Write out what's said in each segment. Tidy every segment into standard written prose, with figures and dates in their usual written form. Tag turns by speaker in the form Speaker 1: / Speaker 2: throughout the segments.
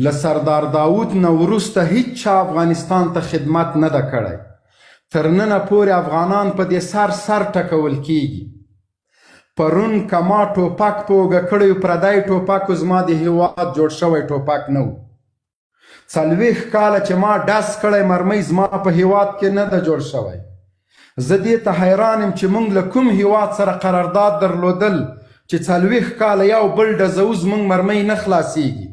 Speaker 1: له سردار داود نه وروسته هیچ افغانستان ته خدمت نه ده کړی. تر ننه پورې افغانان په دې سر ټکول کیږي. پرون که ما ټوپک په اوږه کړی پردی ټوپک زما د هیواد جوړ شوی ټوپک نه و. 40 کاله چې ما ډز کړی مرمۍ زما په هیواد کې نه ده جوړ شوی. زه دې ته حیران یم چې موږ له کوم هیواد سره قرارداد درلودل چې 40 کاله یو بل ډزو زموږ مرمۍ نه خلاصیږي.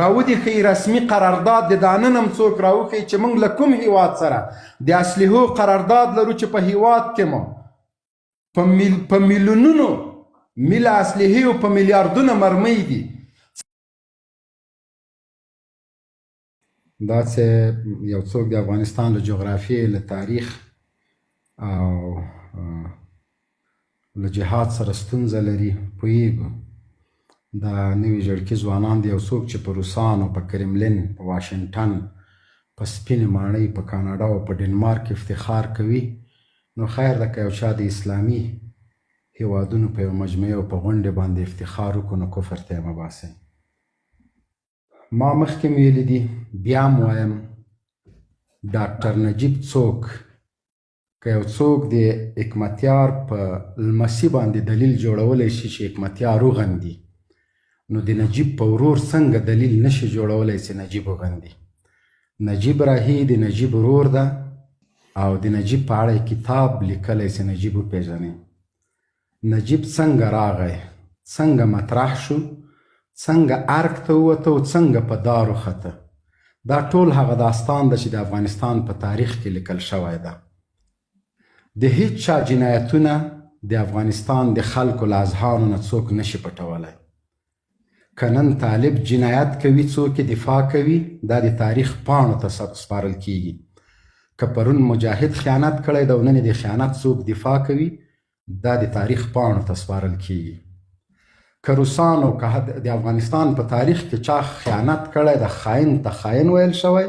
Speaker 1: راودې ښیي رسمي قرارداد د دا نن هم څوک راوښیي چې موږ له کوم هیواد سره د اسلحو قرارداد لرو چې په هیواد کې مو په میلیونونو میله اسلحې او په میلیاردونه مرمۍ دي. دا چې یو څوک د افغانستان له جغرافیې له تاریخ او له جهاد سره ستونزه لري پوهیږو. دا نوي ژړکي ځوانان د یو څوک چې په روسانو په کرملین په واشنګټن په سپینې ماڼۍ په کاناډا او په ډنمارک افتخار کوي نو خیر ده که یو چا د اسلامي هیوادونو په یو مجموعې او په غونډې باندې افتخار وکړو نو کفر ته یې مه باسئ. ما مخکې م ویلي دي بیا م وایم ډاکټر نجیب څوک که یو څوک د حکمتیار په لمسي باندې دلیل جوړولی شي چې حکمتیار وغندي نو د نجیب په ورور څنګه دلیل نشي جوړولی چې نجیب وغندي. نجیب راهي د نجیب ورور ده او د نجیب په اړه کتاب لیکلی چې نجیب وپېژنئ. نجیب څنګه راغی، څنګه مطرح شو، څنګه ارګ ته ووته او څنګه په دار وخته. دا ټول هغه داستان ده چې د افغانستان په تاریخ کې لیکل شوی ده. د هیچ چا جنایتونه د افغانستان د خلکو له اذهانو نه څوک نشي پټولی. که نن طالب جنایت کوي څوک دفاع کوي دا د تاریخ پاڼو ته سپارل کیږي. که پرون مجاهد خیانت کړی ده او نن د خیانت څوک دفاع کوي دا د تاریخ پاڼو ته سپارل کیږي. که روسانو که د افغانستان په تاریخ کې چا خیانت کړی د خاین ته خاین ویل شوی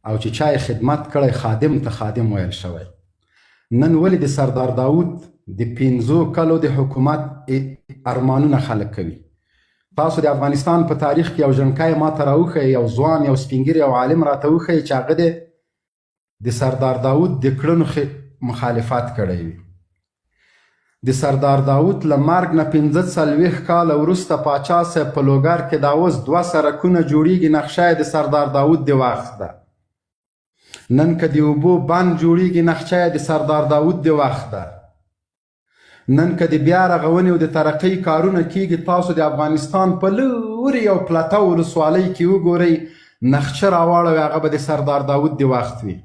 Speaker 1: او چې چا خدمت کړی خادم ته خادم ویل شوی. نن ولې د سردار داود د 15 کالو د حکومت ارمانونه خلک کوي؟ تاسو د افغانستان په تاریخ کې یو ژڼکی ما ته راوښیئ، یو ځوان یو سپینګیری یو عالم راته وښیئ چې هغه د سردار داود د کړنو مخالفت کړی وي. د سردار داود له مرګ نه 45 کاله وروسته پاچا صاحب په لوګر کې دا اوس 2 سړکونه جوړیږي نقشه د سردار داود د وخت ده. نن که د اوبو بند جوړیږي نقشه د سردار داود د وخت ده. نن که د بیا رغونې او د ترقۍ کارونه کیږي تاسو د افغانستان په لورې یو پلته ولسوالۍ کې وګورئ نقشه راواړوئ هغه به د سردار داود د وخت وي.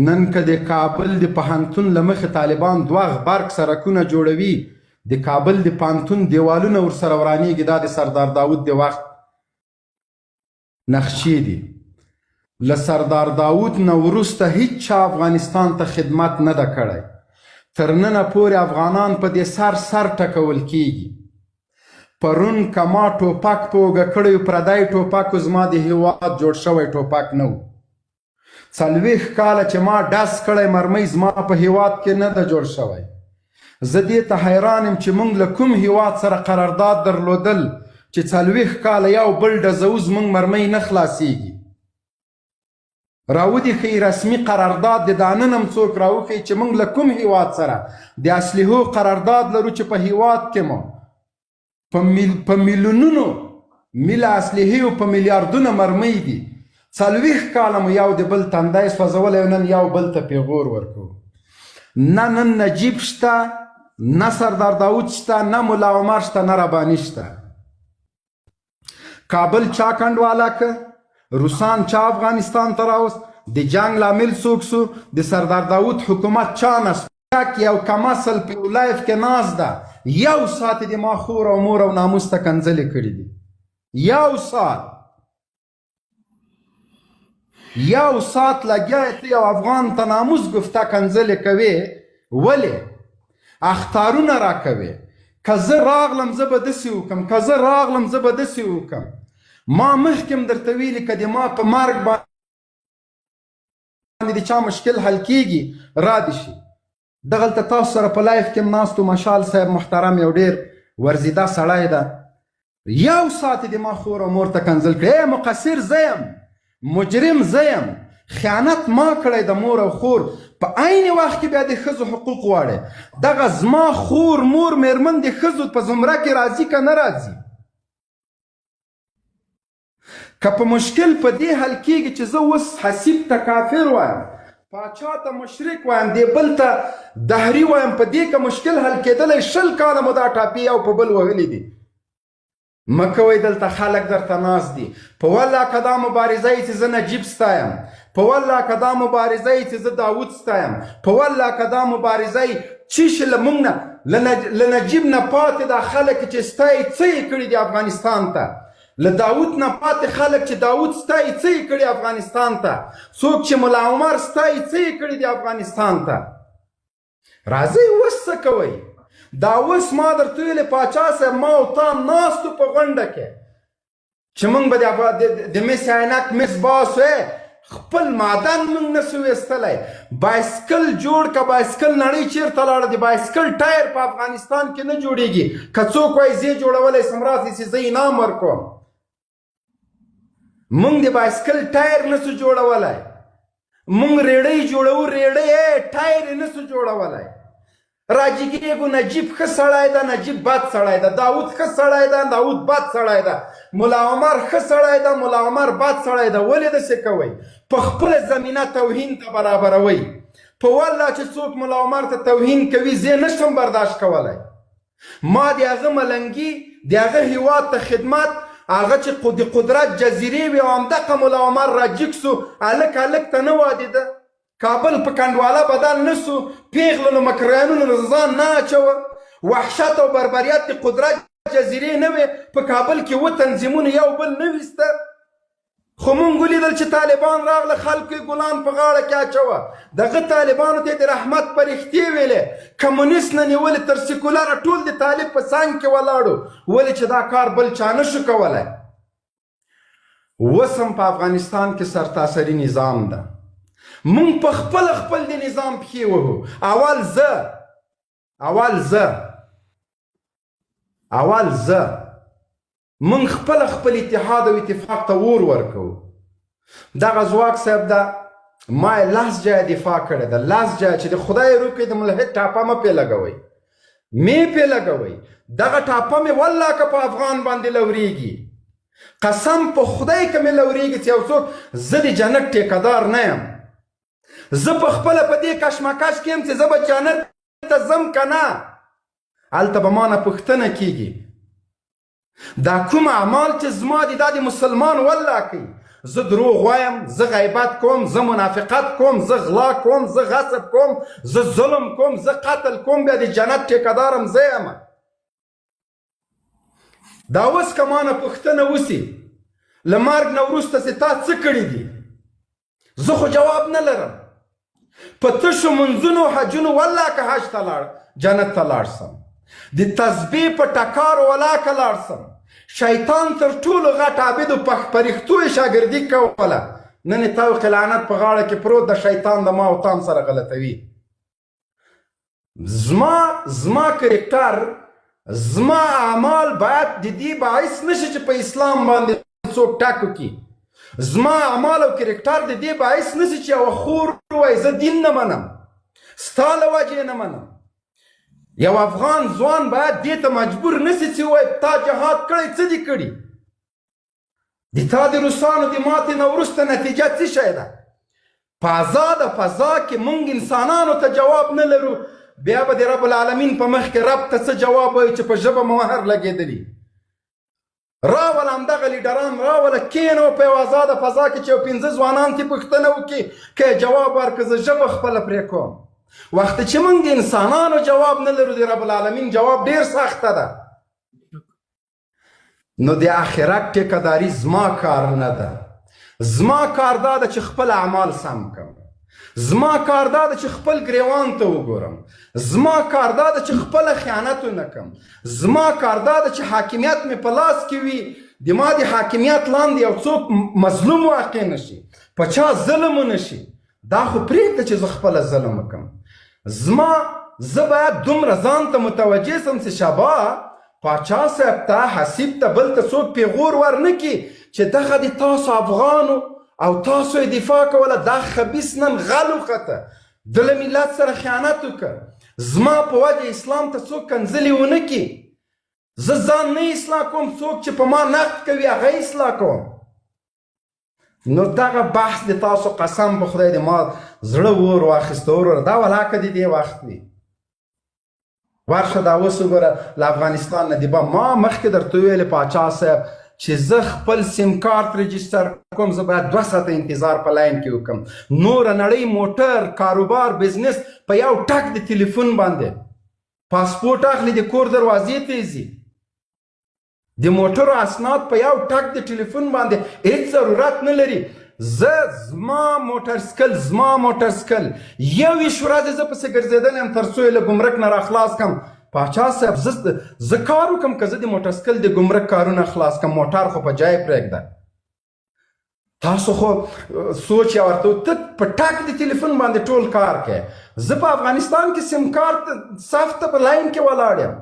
Speaker 1: نن که د کابل د پوهنتون له مخې طالبان 2 غبرګ سړکونه جوړوي د کابل د پوهنتون دیوالونه ورسره ورانیږي دا د سردار داود د وخت نقشې دي. له سردار داود نه وروسته هیچ چا افغانستان ته خدمت نه ده کړی. تر ننه پورې افغانان په دې سر ټکول کیږي. پرون که ما ټوپک په اوږه کړی پردی ټوپک زما د هیواد جوړ شوی ټوپک نه و. 40 کاله چې ما ډز کړی مرمۍ زما په هیواد کې نه ده جوړ شوی. زه دې ته حیران یم چې موږ له کوم هیواد سره قرارداد درلودل چې 40 کاله یو بل ډزو زموږ مرمۍ نه خلاصیږي. راودې ښیي رسمي قرارداد د دا نن هم څوک راوښیي چې موږ له کوم هیواد سره د اسلحو قرارداد لرو چې په هیواد کې مو په میلیونونو میله اسلحې او په میلیاردونه مرمۍ دي. 40 کاله مو یو د بل تندی سوځولی او نن یو بل ته پیغور ورکوو. نه نن نجیب شته، نه سردار داود شته، نه ملا عمر شته، نه رباني شته. کابل چا کنډواله که؟ روسان چا افغانستان ته راوست؟ د جنگ لامل څوک سو؟ د سردار داود حکومت چا نسو؟ یو کمسل په لایف کې ناز ده یو ساعت د ما خور او مور او ناموس ته کنځلې کړي دي. یو ساعت لګیا ته یو افغان ته ناموس گفته کنځلې کوي. ولې؟ اخطارونه را کوي. که زه راغلم زه به داسې وکړم، که زه راغلم زه به داسې وکړم. ما مخکې هم درته ویلي که د ما په مرګ باندې د چا مشکل حل کیږي را دې شي. دغلته تاسو سره په لایف کې هم ناست و مشال صاحب محترم یو ډېر ورزیده سړی ده یو ساعت دې ما خور او مور ته کنځل کړی مقصر زه یم مجرم زه یم خیانت ما کړی د مور او خور په عین وخت کې بیا د ښځو حقوق غواړي دغه زما خور مور میرمن د ښځو په زمره کې راځي که نه راځي که په مشکل په دې حل کېږي چې زه اوس حسیب ته کافر وایم پاچا ته مشرک وایم دې بل ته دهري وایم په دې که مشکل حل کېدلی 20 کاله مو دا ټاپې یو په بل وهلي دي مه کوئ دلته خلک درته ناست دي په والله که دا مبارزه یې چې زه نجیب ستایم په والله که دا مبارزه یې چې زه داود ستایم په والله که دا مبارزه یې چی شي له موږ نه له نجیب نه پاتې دا خلک چې ستایي څه یې کړي دي افغانستان ته له داود نه پاتې خلک چې داود ستایي څه یې کړي افغانستان ته څوک چې ملا عمر ستایي څه یې کړي دي افغانستان ته راځئ اوس څه کوئ دا اوس ما درته ویلې پاچا صاحب ما او تا ناستو په غونډه کې چې موږ به د مس عینک مس باس خپل معدن موږ نسو ویستلی بایسکل جوړ که بایسکل نړۍ چیرته لاړه د بایسکل ټایر په افغانستان کې نه جوړیږي که څوک وایي زه جوړولی سم راسئ چې زه انعام ورکوم موږ د بایسکل ټایر نسو جوړولی موږ ریړۍ جوړو ریړۍ ټایر یې نسو جوړولی راجګېږو نجیب ښه سړی ده نجیب بد سړی ده داود ښه سړی ده داود بد سړی ده ملا عمر ښه سړی ده ملا عمر بد سړی ده ولې داسې کوئ په خپله زمینه توهین ته برابروئ په والله چې څوک ملا عمر ته توهین کوي زه نشم برداشت کولی ما د هغه ملنګي د هغه هیواد ته خدمت هغه چې د قدرت جزیرې وي او همدغه ملا عمر راجګ سو هلک هلک ته نه وادېده کابل په کنډواله بدل نسو پیغلو نو مکرانونو نو ځان نه اچوه وحشت او بربریت د قدرت جزیرې نه وې په کابل کې 7 تنظیمونه یو بل نه ویسته خو مونږ ولیدل چې طالبان راغله خلکو یې ګلان په غاړه کې اچوه دغه طالبانو ته یې د رحمت پرښتې ویلې کمونیست نه نیولې تر سیکولره ټول د طالب په څنګ کې ولاړو ولې چې دا کار بل چا نه شو کولی اوس هم په افغانستان کې سرتاسري نظام ده مونږ په خپل د نظام پښې وهو اول زه مونږ خپل اتحاد او اتفاق ته اور ورکوو دغه ځواک صاحب ده ما یې 10 ځایه دفاع کړې ده 10 ځایه چې د خدای روکې د ملحد ټاپه مه پې لګوئ مې پې لګوئ دغه ټاپه مې والله که په افغان باندې لورېږي قسم په خدای که مې لورېږي چې یو څوک زه د جنت ټیکهدار نه یم زه په خپله په دې کشمکش کې یم چې زه به جنت ته ځم که نه هلته به ما نه پوښتنه کېږي دا کوم اعمال چې زما دي دا د مسلمان والله کوي زه دروغ وایم زه غیبت کوم زه منافقت کوم زه غلا کوم زه غصب کوم زه ظلم کوم زه قتل کوم بیا د جنت ټیکهدارم زه یم دا اوس که ما نه پوښتنه وسي له مرګ نه وروسته چې تا څه کړي دي زه خو جواب نه لرم په تشو منځونو حجونو والله که حج ته لاړ جنت ته لاړ سم د تسبیح په ټکارو والله که لاړ سم شیطان تر ټولو غټ عابدو په پرښتو یې شاګردي کوله نن یې طوق لعنت په غاړه کې پروت د شیطان د ما او تام سره غلطوي زما کرکټر زما اعمال باید د دې باعث نشي چې په اسلام باندې څوک ټک وکړي زما اعمال او کرکټر د دې باعث نشي چې یوه خور ووایي زه دین نه منم ستا له وجې نه منم یو افغان ځوان باید دې ته مجبور نشي چې ووایي تا جهاد کړی څه دې کړي د تا د روسانو د ماتې نه وروسته نتیجه څه شی ده په ازاده فضا کې موږ انسانانو ته جواب نه لرو بیا به د رب العالمین په مخ کې رب ته څه جواب وایي چې په ژبه مهر لګېدلي راول همدغه لیډران راوله کښېنو په یو ازاده فضا کې چې یو 5 ځوانان ترې پوښتنه وکړي که یې جواب ورکړه زه ژبه خپله پرې کوم وخت چې موږ د انسانانو جواب نه لرو د رب العالمین جواب ډېر سخته ده نو د آخرت ټیکهداري زما کار نه ده زما کار دا ده چې خپل اعمال سم کړم زما کار دا ده چې خپل ګریوان ته وګورم زما کار دا ده چې خپله خیانت ونه کړم زما کار دا ده چې حاکمیت مې په لاس کې وي د ما د حاکمیت لاندې یو څوک مظلوم واقع نشي په چا ظلم ونه شي دا خو پرېږده چې زه خپله ظلم وکړم زه باید دومره ځان ته متوجه سم چې شبا پاچا صاحب ته حسیب ته بل ته څوک پیغور ورنه کړي چې دغه د تاسو افغانو او تاسو یې دفاع کوله دا خبیث نن غل وخته ده له ملت سره خیانت وکړه زما په وجه اسلام ته څوک کنځلې ونه کړي زه ځان نه اصلاح کوم څوک چې په ما نقد کوي هغه اصلاح کوم نو دغه بحث د تاسو قسم په خدای د ما زړه ور واخیسته وروره دا ولاکه د دې وخت وي ورشه دا اوس وګوره له افغانستان نه د ما مخکې درته ویلې پاچا صاحب چې زه خپل سیم کارت رجسټر کوم زه باید 2 ساعته انتظار په لاین کې وکړم نوره نړۍ موټر کاروبار بزنس په یو ټک د تلیفون باندې پاسپورټ اخلي د کور دروازې ته ځي د موټرو اسناد په یو ټک د تلیفون باندې هیڅ ضرورت نه لري زه زما موټر سکل 21 ورځې زه پسې ګرځېدلی یم تر څو یې له ګمرک نه راخلاص کړم پاچا صاحب زه کار وکړم که زه د موټر سکل د ګمرک کارونه خلاص کړم موټر خو په جای پرېږده تاسو خو سوچ یا ورته ته په ټک د تلیفون باندې ټول کار کوې زه په افغانستان کې سیم کارت صف ته په لاین کې ولاړ یم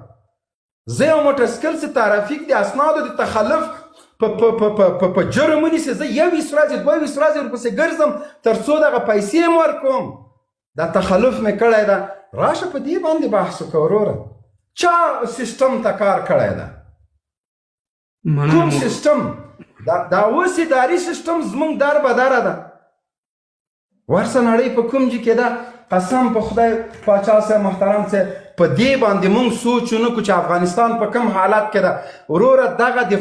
Speaker 1: زه یو موټر سکل چې ترافیک د اسنادو د تخلف په جرم ونیسي زه 21 ورځې 22 ورځې ورپسې ګرځم تر څو دغه پیسې م ورکوم دا تخلف مې کړی ده راشه په دې باندې بحث وکړه وروره چا سیسټم ته کار کړی ده کوم سیسټم دا اوس اداري سیسټم زموږ در بدره ده ورسه نړۍ په کوم ځای کې ده قسم په خدای پاچا صاحب محترم صاحب په دې باندې موږ سوچ ونه کړو چې افغانستان په کوم حالت کې ده وروره دغه د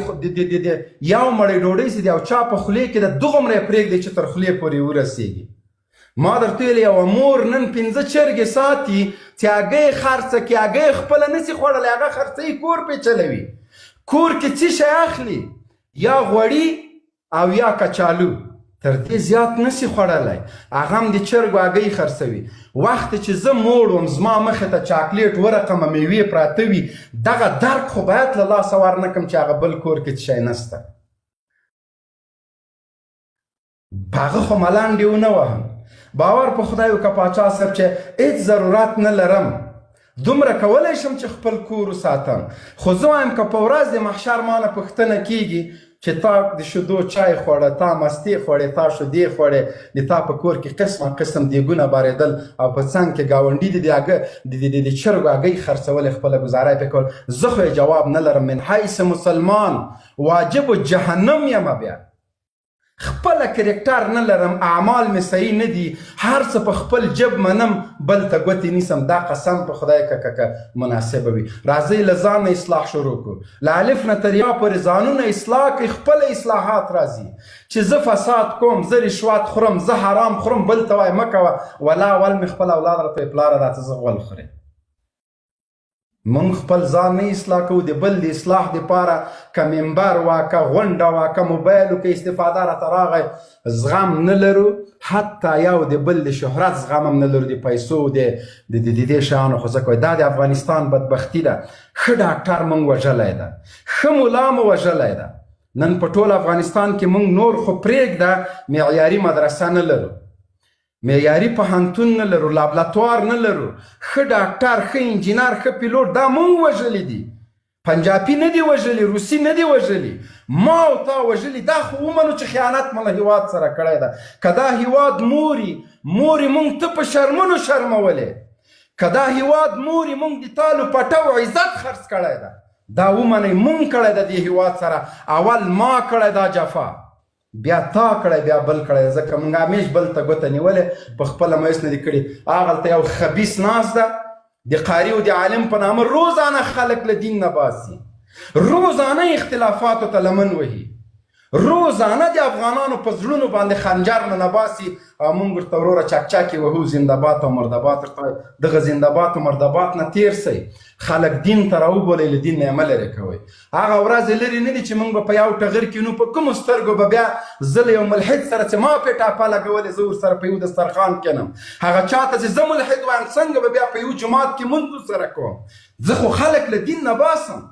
Speaker 1: یو مړۍ ډوډۍ چې د یو چا په خولې کې ده دغومره یې پرېږدئ چې تر خولې پورې ورسېږي ما درته ویلې یوه مور نن 15 چرګې ساتي چې هګۍ یې خرڅه کړي هګۍ خپله نسي خوړلی هغه خرڅوي کور پرې چلوي کور کې څه شی اخلي یا غوړي او یا کچالو تر دې زیات نسی خوړلی هغه هم د چرګو هګۍ خرڅوي وخت چې زه موړ وم زما مخې ته چاکلیټ ورقمه میوې پراته وي دغه درک خو باید له لاسه ورنه کړم چې هغه بل کور کې څه شی نسته په هغه خو ملنډې ونه وهم باور په خدای وکړه پاچا صاحب چې هېڅ ضرورت نه لرم دومره کولی شم چې خپل کور وساتم خو زه وایم که په ورځ د محشر ما نه پوښتنه کېږي چې تا د شیدو چای خوړه تا مستې خوړې تا شیدې خوړې د تا په کور کې قسمه قسم دیګونه بارېدل او په څنګ کې ګاونډي د چرګو هګۍ خرڅولې خپله ګزاره یې پرې کول زه خو یې جواب نه لرم من حیث مسلمان واجب جهنم یمه بیا خپله کرکټر نه لرم اعمال مې صحیح نه دي هر څه په خپل جب منم بل ته ګوتې نیسم دا قسم په خدای که مناسبه وي راځئ له ځان نه اصلاح شروع کړو له الف نه تر یا پورې ځانونه اصلاح کوي خپله اصلاحات راځي چې زه فساد کوم زه رشوت خورم زه حرام خورم بل ته وایي مه کوه ولا ول مې خپل اولاد راته پلاره راته زه غول خورې مونږ خپل ځان نه اصلاح کوو د بل د اصلاح دپاره که منبر وه که غونډه وه که موبایل که استفاده راته راغی زغم نه لرو حتی یو د بل د شهرت زغم هم نه لرو د پیسو د دې شیانو خو زه کوی دا د افغانستان بدبختي ده ښه ډاکټر مونږ وژلی ده ښه ملا مو وژلی ده نن په ټول افغانستان کې مونږ نور خو پرېږده معیاري مدرسه نه لرو معیاري پوهنتون نه لرو لابراتوار نه لرو ښه ډاکټر ښه انجینر ښه پیلوټ دا مونږ وژلي دي پنجابي نه دي وژلي روسي نه دي وژلي ما او تا وژلي دا خو ومنو چې خیانت مله هیواد سره کړی ده که دا هیواد موري مونږ ته په شرمونو شرمولې که دا هیواد موري مونږ د تالو پټو عزت خرڅ کړی ده دا ومنئ مونږ کړی ده د هیواد سره اول ما کړی دا جفا بیا تا کړی بیا بل کړی ځکه موږ همیش بل ته ګوته نیولې په خپله میس نه دي کړي هغلته یو خبیث ناست ده د قاري او د عالم په نامه روزانه خلک له دین نه باسي روزانه اختلافاتو ته لمن وهي روزانه د افغانانو په زړونو باندې خنجر نه باسي او موږ ورته وروره چکچکې وهو زندهباد او مردباد ورته دغه زندهباد او مردباد نه تیر سئ خلک دین ته راوبولئ له دین نه یې مه لرې کوئ هغه ورځې لرې نه دي چې موږ به په یو ټغر کې نو په کومو سترګو به بیا زه له یو ملحد سره چې ما پې ټاپه لګولې زه ورسره په یو دسترخوان کښېنم هغه چاته چې زه ملحد وایم څنګه به بیا په یو جومات کې مونځ سره کوم زه خو خلک له دین نه باسم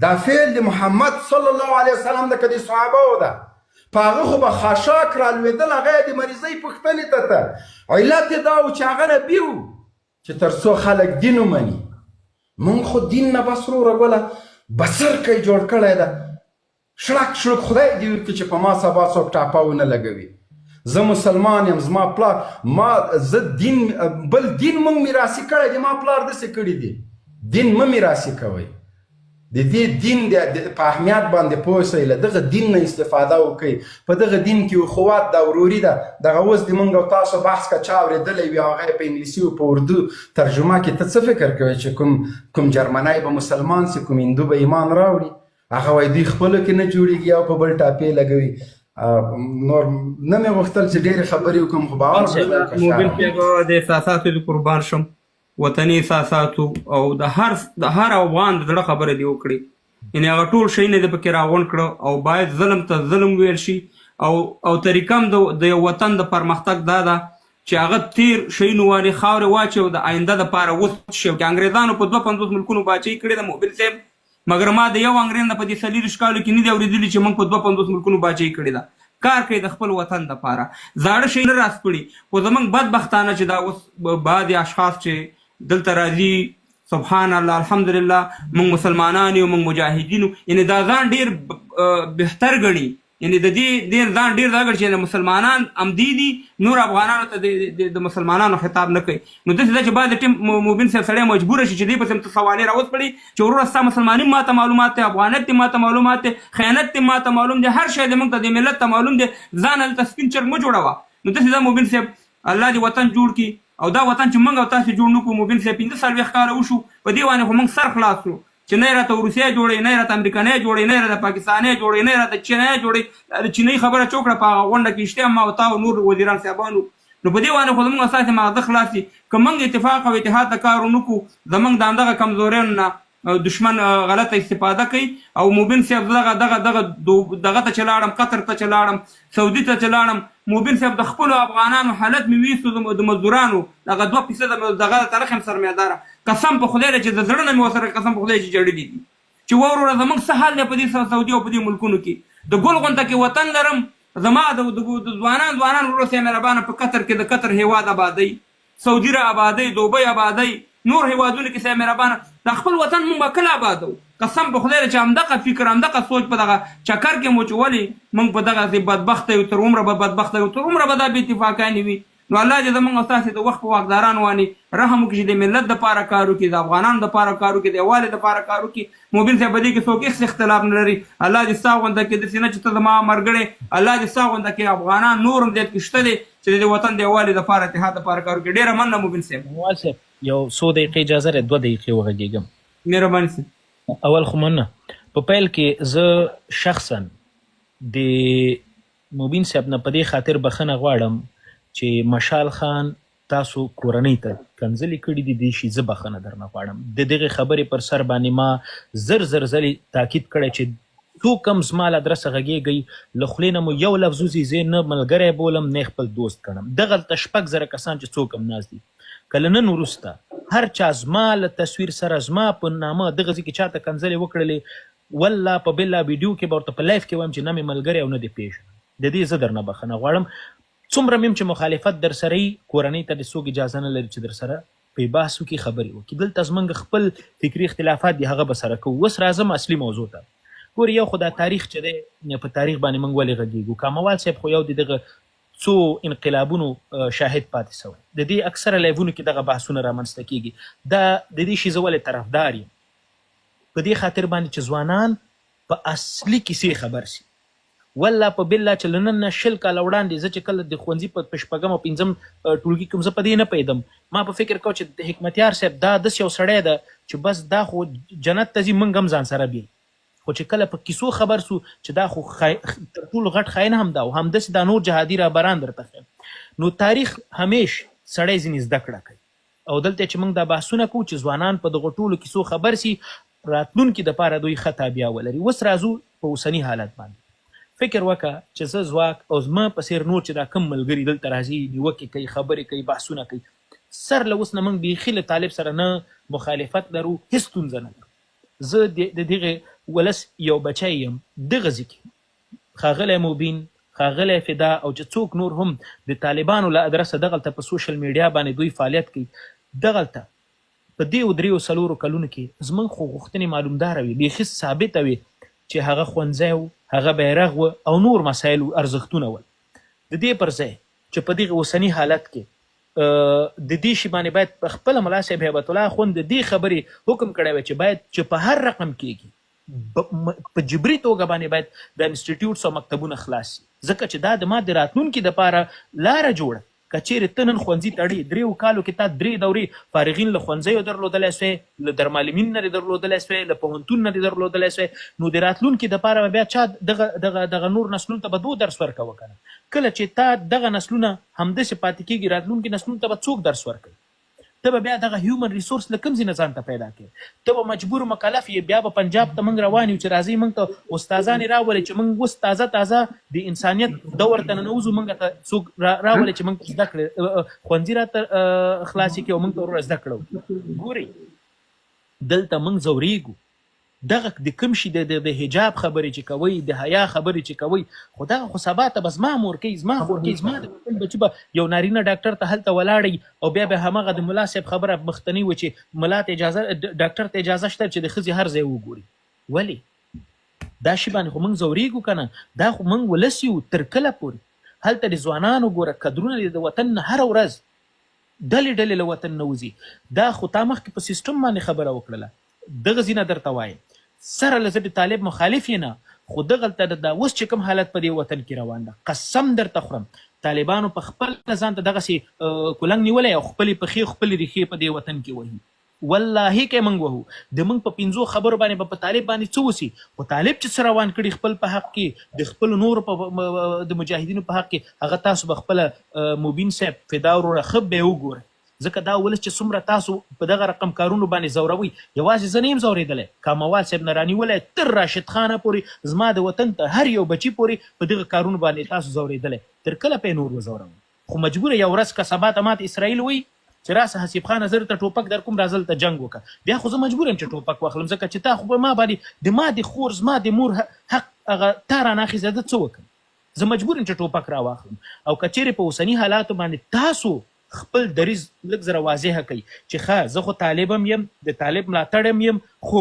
Speaker 1: دا فعل د محمد صلی الله علیه وسلم د که د صحابهو ده په هغه خو به خاشاک رالوېدل هغه یې د مریضۍ پوښتنې ته علت یې دا و چې هغه نبي و چې تر څو خلک دین ومني مونږ خو دین نه بس وروره ګوله بڅرکی جوړ کړی ده، شړک شړک خدای دې وکړي چې په ما سبا څوک ټاپه ونه لګوي. زه مسلمان یم، زما پلار زه دین بل دین مونږ میراثي کړی دی، ما پلار داسې کړي دي. دین مه میراثي کوئ، د دې دین په اهمیت باندې پوه سئ، له دغه دین نه استفاده وکئ. په دغه دین کې اخوت ده، وروري ده. دغه اوس د مونږ او تاسو بحث که چا اورېدلی وي، هغه یې په انګلیسي او په اردو ترجمه کې، ته څه فکر کوې چې کوم جرمنی به مسلمان سي، کوم هندو به ایمان راوړي؟ هغه وایي دوی خپلو کې نه جوړېږي او په بل ټاپې لګوي. نور نه مې غوښتل چې ډېرې خبرې وکړم، خو باور
Speaker 2: موبیل صاحب د احساساتو د قربان شم، وطني احساساتو او د هر افغان د زړه خبره دې وکړي. یعنې هغه ټول شیونه دې پکې راغونډ کړه او باید ظلم ته ظلم ویل شي. او طریقه هم د یو وطن د پرمختګ دا ده چې هغه تیر شیونه وانې خاورې واچي او د آینده دپاره وڅ شي. که انګریزانو په 52 ملکونو باچۍ کړې ده موبیل صاحب، مګر ما د یو انګریز نه په دې 40 کالو کې نه دي اورېدلي چې موږ په 52 ملکونو باچۍ کړې ده. کار کوي د خپل وطن دپاره، زاړه شی نه راسپړي. خو زموږ بدبختانه چې دا اوس بعضې اشخاص چې دلته راځي، سبحان الله الحمدلله، موږ مسلمانان یو، موږ مجاهدین یو، یعنې دا ځان ډېر بهتر ګڼي. یعنې د دې ډېر ځان ډېر دا ګڼي چې مسلمانان همدي دي، نور افغانانو ته د مسلمانانو خطاب نه کوي. نو داسې ده چې بعد ټیم مبین صاحب سړی مجبوره شي چې دې پسې ته سوالې راوسپړي چې وروره ستا مسلماني ما ته معلومات دی، افغانیت دې ما ته معلومات دی، خیانت دې ما ته معلوم دی، هر شی دې موږ ته د ملت ته معلوم دی، ځان هلته سپین چرګ مه جوړوه. نو داسې ده مبین صاحب، الله دې وطن جوړ کړي. او دا وطن چې موږ او تاسو جوړ نه کړو مبین صاحب، 45 کاله وشو، په دې باندې خو موږ سر خلاص کړو چې نه یې راته روسیه جوړوي، نه یې راته امریکانۍ جوړوي، نه یې راته پاکستانۍ جوړوي، نه یې راته چینۍ جوړوي. د چینۍ خبره چې وکړه په هغه غونډه کې اشتیا ما او تا او نور وزیران صاحبانو، نو په دې باندې خو زموږ اساسي مغزه خلاص دي. که موږ اتفاق او اتحاد ته کار ونه کړو، زموږ د همدغه کمزوریانو نه دشمن غلطه استفاده کوي. او مبین صاحب دغه ته چې لاړم، قطر ته چې لاړم، سعودي ته چې لاړم، مبین صاحب د خپلو افغانانو حالت مې ویستو، د مزدورانو دغه 2% دغه تاریخ هم سرمایه‌داره، قسم په خدای چې د زړه نه مې ورسره قسم په خدای چې جړلي دي چې وروره زموږ څه حال دی په دې سعودي او په دې ملکونو کې. د ګل غونډه کې وطن لرم، زما د ځوانان ورور صاحب مهربانه په قطر کې د قطر هیواد آبادۍ، سعودي را آبادۍ، دوبۍ آبادۍ، نور هیوادونو کې صاحب مهربانه د خپل وطن موږ به کله آبادو؟ قسم په خدای چې همدغه فکر، همدغه سوچ په دغه چکر کې مو چې ولې موږ په دغه بدبخته یو، تر عمره به بدبخته یو، تر عمره به دا بې اتفاقانې وي. نو الله دې زموږ او تاسې د وخت په واکداران وانې رحم وکړي چې د ملت دپاره کار وکړي، د افغانانو دپاره کار وکړي، د یووالي دپاره کار وکړي. مبین صاحب په دې کې څوک هېڅ اختلاف نه لري. الله دې ستا غونده کې داسې نه چې ته زما ملګری، الله دې ستا غونده کې افغانان نور هم دې کې شته دي چې د وطن د یووالي دپاره اتحاد دپاره کار وکړي. ډېره مننه مبین صاحب.
Speaker 3: موال صاحب یو څو دقیقې اجازه لري، 2 دقیقې وغږېږم.
Speaker 2: مهرباني صاحب.
Speaker 3: اول خو مننه. په پیل کې زه شخصا د مبین صاحب نه په دې خاطر بخښنه غواړم چې مشال خان تاسو کورنۍ ته کنځلې کړي دي، دې شي زه بخښنه درنه غواړم. د دغې خبرې پر سر باندې ما زر ځلې تاکید کړی چې څوک هم زما له ادرسه غږېږئ، له خولې نه مو یو لفظ وځي زه نه ملګری بولم نه خپل دوست ګڼم. دغلته 6,000 کسان چې څوک هم ناست دي، کله نن وروسته هر چا زما له تصویر سره زما په نامه دغه ځای کې چاته کنځلې وکړلې، والله په بله ویډیو کې به ورته په لایف کې وایم چې نه مې ملګری او نه دې پېژنم. د دې زه درنه بخښنه غواړم. څومره مې چې مخالفت در سره وي، کورنۍ ته د څوک اجازه نه لري چې در سره په بحث وکړي، خبرې وکړي. دلته زموږ خپل فکري اختلافات دي، هغه به سره کوو. اوس راځم اصلي موضوع ته. ګورې یو خو دا تاریخ چې دی، په تاریخ باندې موږ ولې غږېږو؟ کاموال صاحب خو یو د دغه څو انقلابونو شاهد پاتې شوی، د دې اکثره لایفونو کې دغه بحثونه رامنځته کېږي. دا د دې شي زه ولې طرفدار یم؟ په دې خاطر باندې چې ځوانان په اصلي کیسې خبر شي. والله په بالله چې له نن نه 20 کاله وړاندې زه چې کله د ښوونځي په 6 او 5 ټولګي کې زه په دې نه پوهېدم، ما په فکر کوم چې د حکمتیار صاحب دا داسې یو سړی ده چې بس دا خو جنت ته ځي، موږ هم ځان سره بیل. خو چې کله په کیسو خبر سو چې دا خو تر ټولو غټ خاین هم ده او همداسې دا نور جهادي رهبران درته ښیم. نو تاریخ همیش سړی ځینې زده کړه کوي، او دلته چې موږ دا بحثونه کوو چې ځوانان په دغو ټولو کیسو خبر سي، راتلونکي دپاره دوی ښه تابیا ولري. اوس راځو په اوسني حالت باندې. فکر وکړه چې زه ځواک او زما په څېر نور چې دا کم ملګري دلته راځي، نیوکې کوي، خبرې کوي، بحثونه کوي، سر له اوس نه موږ بیخي له طالب سره نه مخالفت لرو، هېڅ ستونزه نه لرو. زه د دغې ولس یو بچی یم. دغه ځای کې ښاغلی مبین، ښاغلی فدا او چې څوک نور هم د طالبانو له ادرسه دغلته په سوشل میډیا باندې دوی فعالیت کوي، دغلته په دې 3-4 کلونو کې زموږ خو غوښتنې معلومداره وي، بیخي ثابته وي چې هغه ښوونځی و، هغه بیرغ و او نور مسایل ارزښتونه ول. د دې پر ځای چې په دغه اوسني حالت کې د دې شي باندې باید په خپله ملا صاحب هیبت الله خوند د دې خبرې حکم کړی وی چې باید چې په هر رقم کېږي په جبري توګه باندې باید د انسټیټیوټس او مکتبونه خلاص شي، ځکه چې دا د ما د راتلونکي دپاره لاره جوړه. که چیرې ته نن ښوونځي تړې 3 کالو کې تا 3 دورې فارغین له ښوونځیو درلودلی سوی، له درمعلمین نه دې درلودلی سوی، له پوهنتون نه دې درلودلی سوی، نو د راتلونکي دپاره به بیا چا دغه نور نسلونو ته به دو درس ورکوه که نه. کله چې تا دغه نسلونه همداسې پاتې کېږي، راتلونکي نسلونو ته به څوک درس ورکوي؟ ته به بیا دغه هیومن ریسورس له کوم ځای نه ځان ته پیدا کړې؟ ته به مجبور مکلف یې. بیا به پنجاب ته موږ روان یو چې راځئ موږ ته استادان راولئ چې موږ اوس تازه د انسانیت دور ته ننوځو، موږ ته څوک راولئ چې موږ ته زده کړې ښوونځي راته خلاصې کړي او موږ ته وروره زده کړو. ګورئ دلته موږ ځورېږو. دغه د کوم شي د حجاب خبرې چې کوئ، د حیا خبرې چې کوئ، خو دغه خو سبا ته به زما مور کوي، زما خور کوي، زما د خپل بچي به یو نارینه ډاکټر ته هلته ولاړئ او بیا به همغه د ملا صاحب خبره مخکنی وي چې ملا ته اجازه ډاکټر ته اجازه شته چې د ښځې هر ځای وګوري. ولې دا شي باندې خو موږ ځورېږو که نه؟ دا خو موږ ولس یو. تر کله پورې هلته د ځوانانو ګوره قدرونه د وطن نه هره ورځ ډلې له وطن نه وځي. دا خو تا مخکې په سیسټم باندې خبره وکړله. دغه ځینه درته وایم سره له زه د طالب مخالف یې نه، خو دغلته د اوس چې کوم حالت په دې وطن کې روان ده، قسم درته خورم طالبانو په خپل ځان ته دغسې کلنګ نیولی او خپلې پښې خپلې ریښې په دې وطن کې وهي. والله که موږ وهو د موږ په 5 خبرو باندې په طالب باندې څه وسي، خو طالب چې څه روان کړي خپل په حق کې، د خپل نور د مجاهدینو په حق کې، هغه تاسو به خپله مبین صاحب فدا وروره ښه به وګورئ. ځکه دا ولس چې څومره تاسو په دغه رقم کارونو باندې ځوروئ، یوازې زه نه یم ځورېدلی، کاموال صاحب نه رانیولی تر راشد خانه پورې زما د وطن ته هر یو بچي پورې په دغه کارونو باندې تاسو ځورېدلی. تر کله به یې نور وځوروئ؟ خو مجبوره یو ورځ که سبا ته ماته اسرائیل وایي چې راسه حسیب خانه زه درته ټوپک در کوم راځه دلته جنګ وکړه، بیا خو زه مجبور یم چې ټوپک واخلم، ځکه چې تا خو په ما باندې د ما د خور زما د مور حق هغه تا راناخېږي، زه څه وکړم؟ زه مجبور یم چې ټوپک راواخلم. او که چیرې په اوسني حالاتو باندې تاسو خپل دریځ لږ زره واضحه کوي چې ښه زه خو طالب هم یم، د طالب ملاتړ هم یم، خو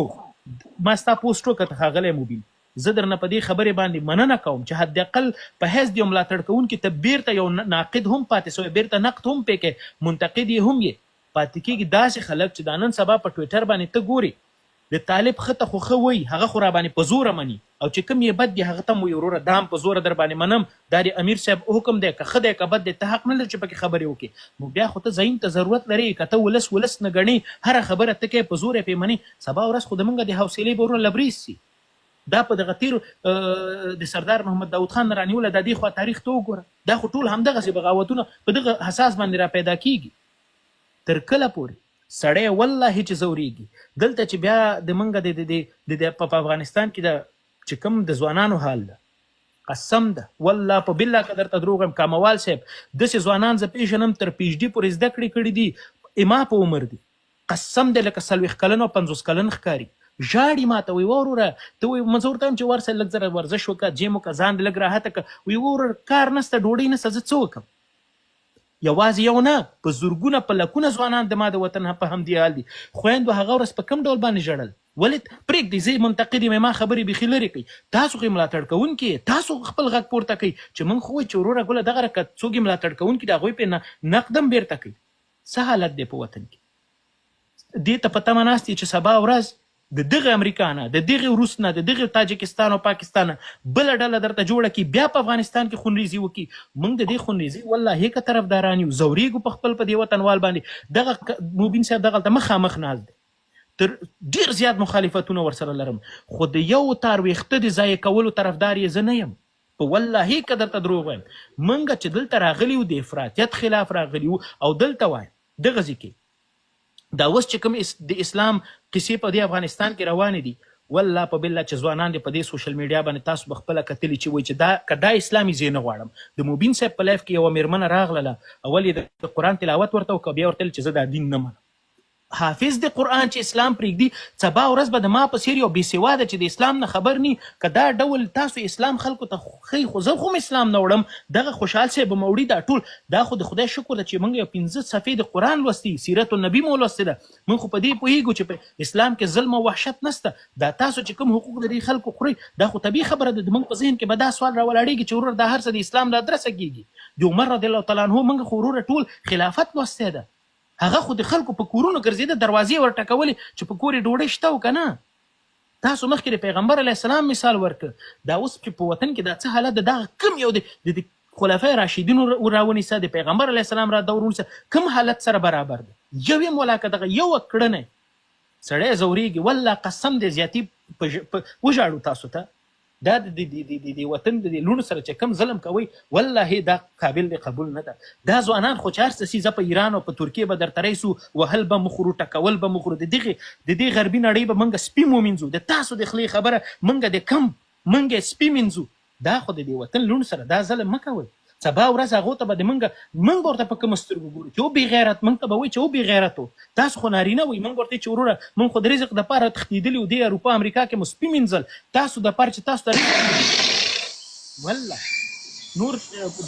Speaker 3: ما ستا پوسټ وکړه ښاغلی مبین، زه درنه په دې خبرې باندې مننه کوم چې حداقل په حیث د یو ملاتړ کوونکي ته بیرته یو ناقد هم پاتې سوی، بیرته نقد هم پکې منتقد یې هم یې پاتې کېږي. داسې خلک چې دا نن سبا په ټویټر باندې ته ګوري د طالب ښه ته خو ښه وایي، هغه خو را باندې په زوره مني، او چې کوم یې بد دی هغه ته مو وروره دا هم په زوره در باندې منم، دا د امیر صاحب حکم دی، که ښه دی که بد دی ته حق نه لري چې پکې خبرې وکړې. نو بیا خو ته زعیم ته ضرورت لري، که ته ولس نه ګڼې هره خبره ته کوې په زور یې پرې منې، سبا ورځ خو د موږ د حوصلې به ورونه لبریز سي. دا په دغه تیرو د سردار محمد داود خان نه رانیوله د دې خوا تاریخ ته وګوره، دا خو ټول همدغسې بغاوتونه په دغه حساس باندې را پیدا کېږي. تر کله پورې سړی والله چې ځورېږي. دلته چې بیا د موږ د په افغانستان کې د چې کوم د ځوانانو حال ده، قسم ده والله په بالله که درته دروغ وایم، کاموال صاحب داسې ځوانان زه پېژنم تر PhD پورې زده کړې کړي دي، اما په عمر دي، قسم دی لکه 40 کلن او 50 کلن ښکاري، ژاړي ماته وایي وروره ته وایي مزه ورته وایم چې ورسه لږ زره ورزش وکړه، جیم وکړه، ځان دې لږ راحته کړه، وایي وروره کار نسته، ډوډۍ نسته، زه څه وکړم؟ یوازې یو نه، په زرګونه په لکونه ځوانان د ما د وطن په همدې حال دي. خویندو هغه ورځ په کوم ډول باندې ژړل؟ ولې پرېږدئ زه منتقد یم، ما خبرې بیخي لرې کوي، تاسو خو یې ملاتړ کوونکي، تاسو خپل غږ پورته کوئ چې موږ خو وایو چې وروره ګله دغه که څوک یې ملاتړ کوونکي د هغوی پرې نقد هم بیرته کوي. څه حالت دی په وطن کې؟ دې ته په تمه ناست یې چې سبا ورځ د دغه امریکا نه، د دغه روس نه، د دغه تاجکستان او پاکستان نه بله ډله درته جوړه کړي، بیا په افغانستان کې خونریزي وکړي. موږ د دې خونریزي والله که طرفداران یو، ځورېږو په خپل په دې وطنوال باندې. دغه مبین صاحب دغلته مخامخ ناست دی، تر ډېر زیات مخالفتونه ورسره لرم، خو د یو تار ویښته د ضایع کولو طرفدار یې زه نه یم. په والله که درته دروغ وایم، موږ چې دلته راغلي وو د افراطیت خلاف راغلي وو، او دلته وایم دغه ځای کې دا اوس چې کوم د اسلام قصې په دې افغانستان کې روانې دي، والله په بالله چې ځوانان دې په دې سوشل میډیا باندې تاسو به خپله کتلي چې وایي چې که دا اسلامي ځای نه غواړم. د مبین صاحب په لایف کې یوه مېرمنه راغله، اول یې د قرآن تلاوت ورته وکړه، بیا ورته ویل چې زه دا دین نه منم. حافظ د قرآن چې اسلام پرېږدي سبا ورځ به د ما په څېر یو بېسواده چې د اسلام نه خبر ني که دا ډول تاسو اسلام خلکو ته ښیي خو زه خو هم اسلام نه وړم دغه خوشحال صاحب به مو وړي دا ټول دا خو د خدای شکر ده چې موږ یو 15 صفحې د قرآن لوستي سیرت النبي مو لوستې ده موږ خو په دې پوهېږو چې په اسلام کې ظلم او وحشت نسته دا تاسو چې کوم حقوق د دې خلکو خورئ دا خو طبیعي خبره ده موږ په ذهن کې به دا سوال راولاړېږي چې وروره دا هر څه د اسلام له ادرسه کېږي د عمر رضی الله تعالی عنه موږ خو وروره ټول خلافت لوستی ده هغه خو د خلکو په کورونو ګرځېده دروازې ورټکولې چې په کور یې ډوډۍ شته او که نه تاسو مخکې د پیغمبر علیه السلام مثال ورکړه دا اوس چې په وطن کې دا څه حالت ده دغه کوم یو د خلفای راشدینو راونیسه د پیغمبر علیه السلام را دور ونیسه کوم حالت سره برابر ده یو یې مولا که دغه یو کړنی سړی ځورېږي والله قسم دی زیاتي وژاړو تاسو ته دا د وطن د لوڼو سره چې کم ظلم کوي والله دا قابل د قبول نه ده دا ځوانان خو چې هر څه سي زه په ایران او په ترکیې به درته رئیسو وهل به مخورو ټکول به مخورو د دې غربي نړۍ به موږ سپي ومینځو د تاسو د خولې خبره موږ د کم موږ سپي مینځو دا خو د دې وطن لوڼو سره دا ظلم مه کوئ سبا ورځ هغو ته به د موږ ورته په کومه سترګو ګورو چې او بې غیرت موږ ته به وایي چې او بې غیرت تاسو خو نارینه وئ موږ ورته چې وروره موږ خو د رزق دپاره تښتېدلي و دې اروپا امریکا کې مو سپي مینځل تاسو دپاره چې تاسو ته والله نور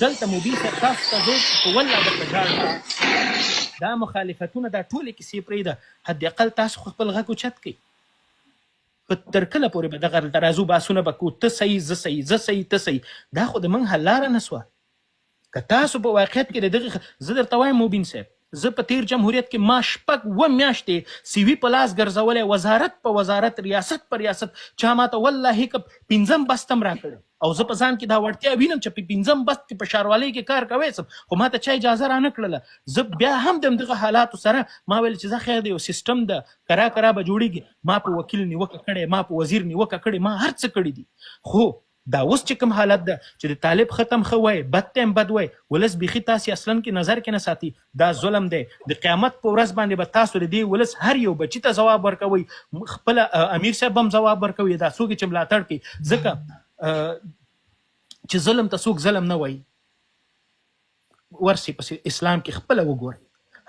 Speaker 3: دلته مبین صاحب تاسو ته زه په والله درته ژاړم دا مخالفتونه دا ټولې کیسې پرېږده حد اقل تاسو خو خپل غږ اوچت کوئ په تر کله پورې به دغه ترازو بحثونه به کوو ته صحیح زه صحیح زه صحیح ته صحیح دا خو د موږ حل لاره نه سوه که تاسو په واقعیت کې د دغه زه درته وایم مبین صاحب زه په تیر جمهوریت کې ما شپږ 2 میاشتې سی وي په لاس ګرځولی وزارت په وزارت ریاست په ریاست چا ماته والله که 5م بست هم راکړی او زه په ځان کې دا وړتیا وینم چې په 5م بست کې په ښاروالۍ کې کار کوی سم خو ما ته چا اجازه رانه کړله زه بیا هم د همدغه حالاتو سره ما ویل چې زه خیر دی یو سیسټم ده کرا به جوړېږي ما په وکیل نیوکه کړې ما په وزیر نیوکه کړې ما هر څه کړي دي خو دا اوس چې کوم حالت ده چې د طالب ختم ښه وای بد ته هم بد وای ولس بیخي تاسې اصلا کې نظر کې نه ساتي دا ظلم دی د قیامت په ورځ باندې به تاسو د دې ولس هر یو بچي ته ځواب ورکوئ خپله امیر صاحب هم ځواب ورکوي دا څوک چې ملاتړ کوي ځکه چې ظلم ته څوک ظلم نه وایي ورسې پسې اسلام کې خپله وګورئ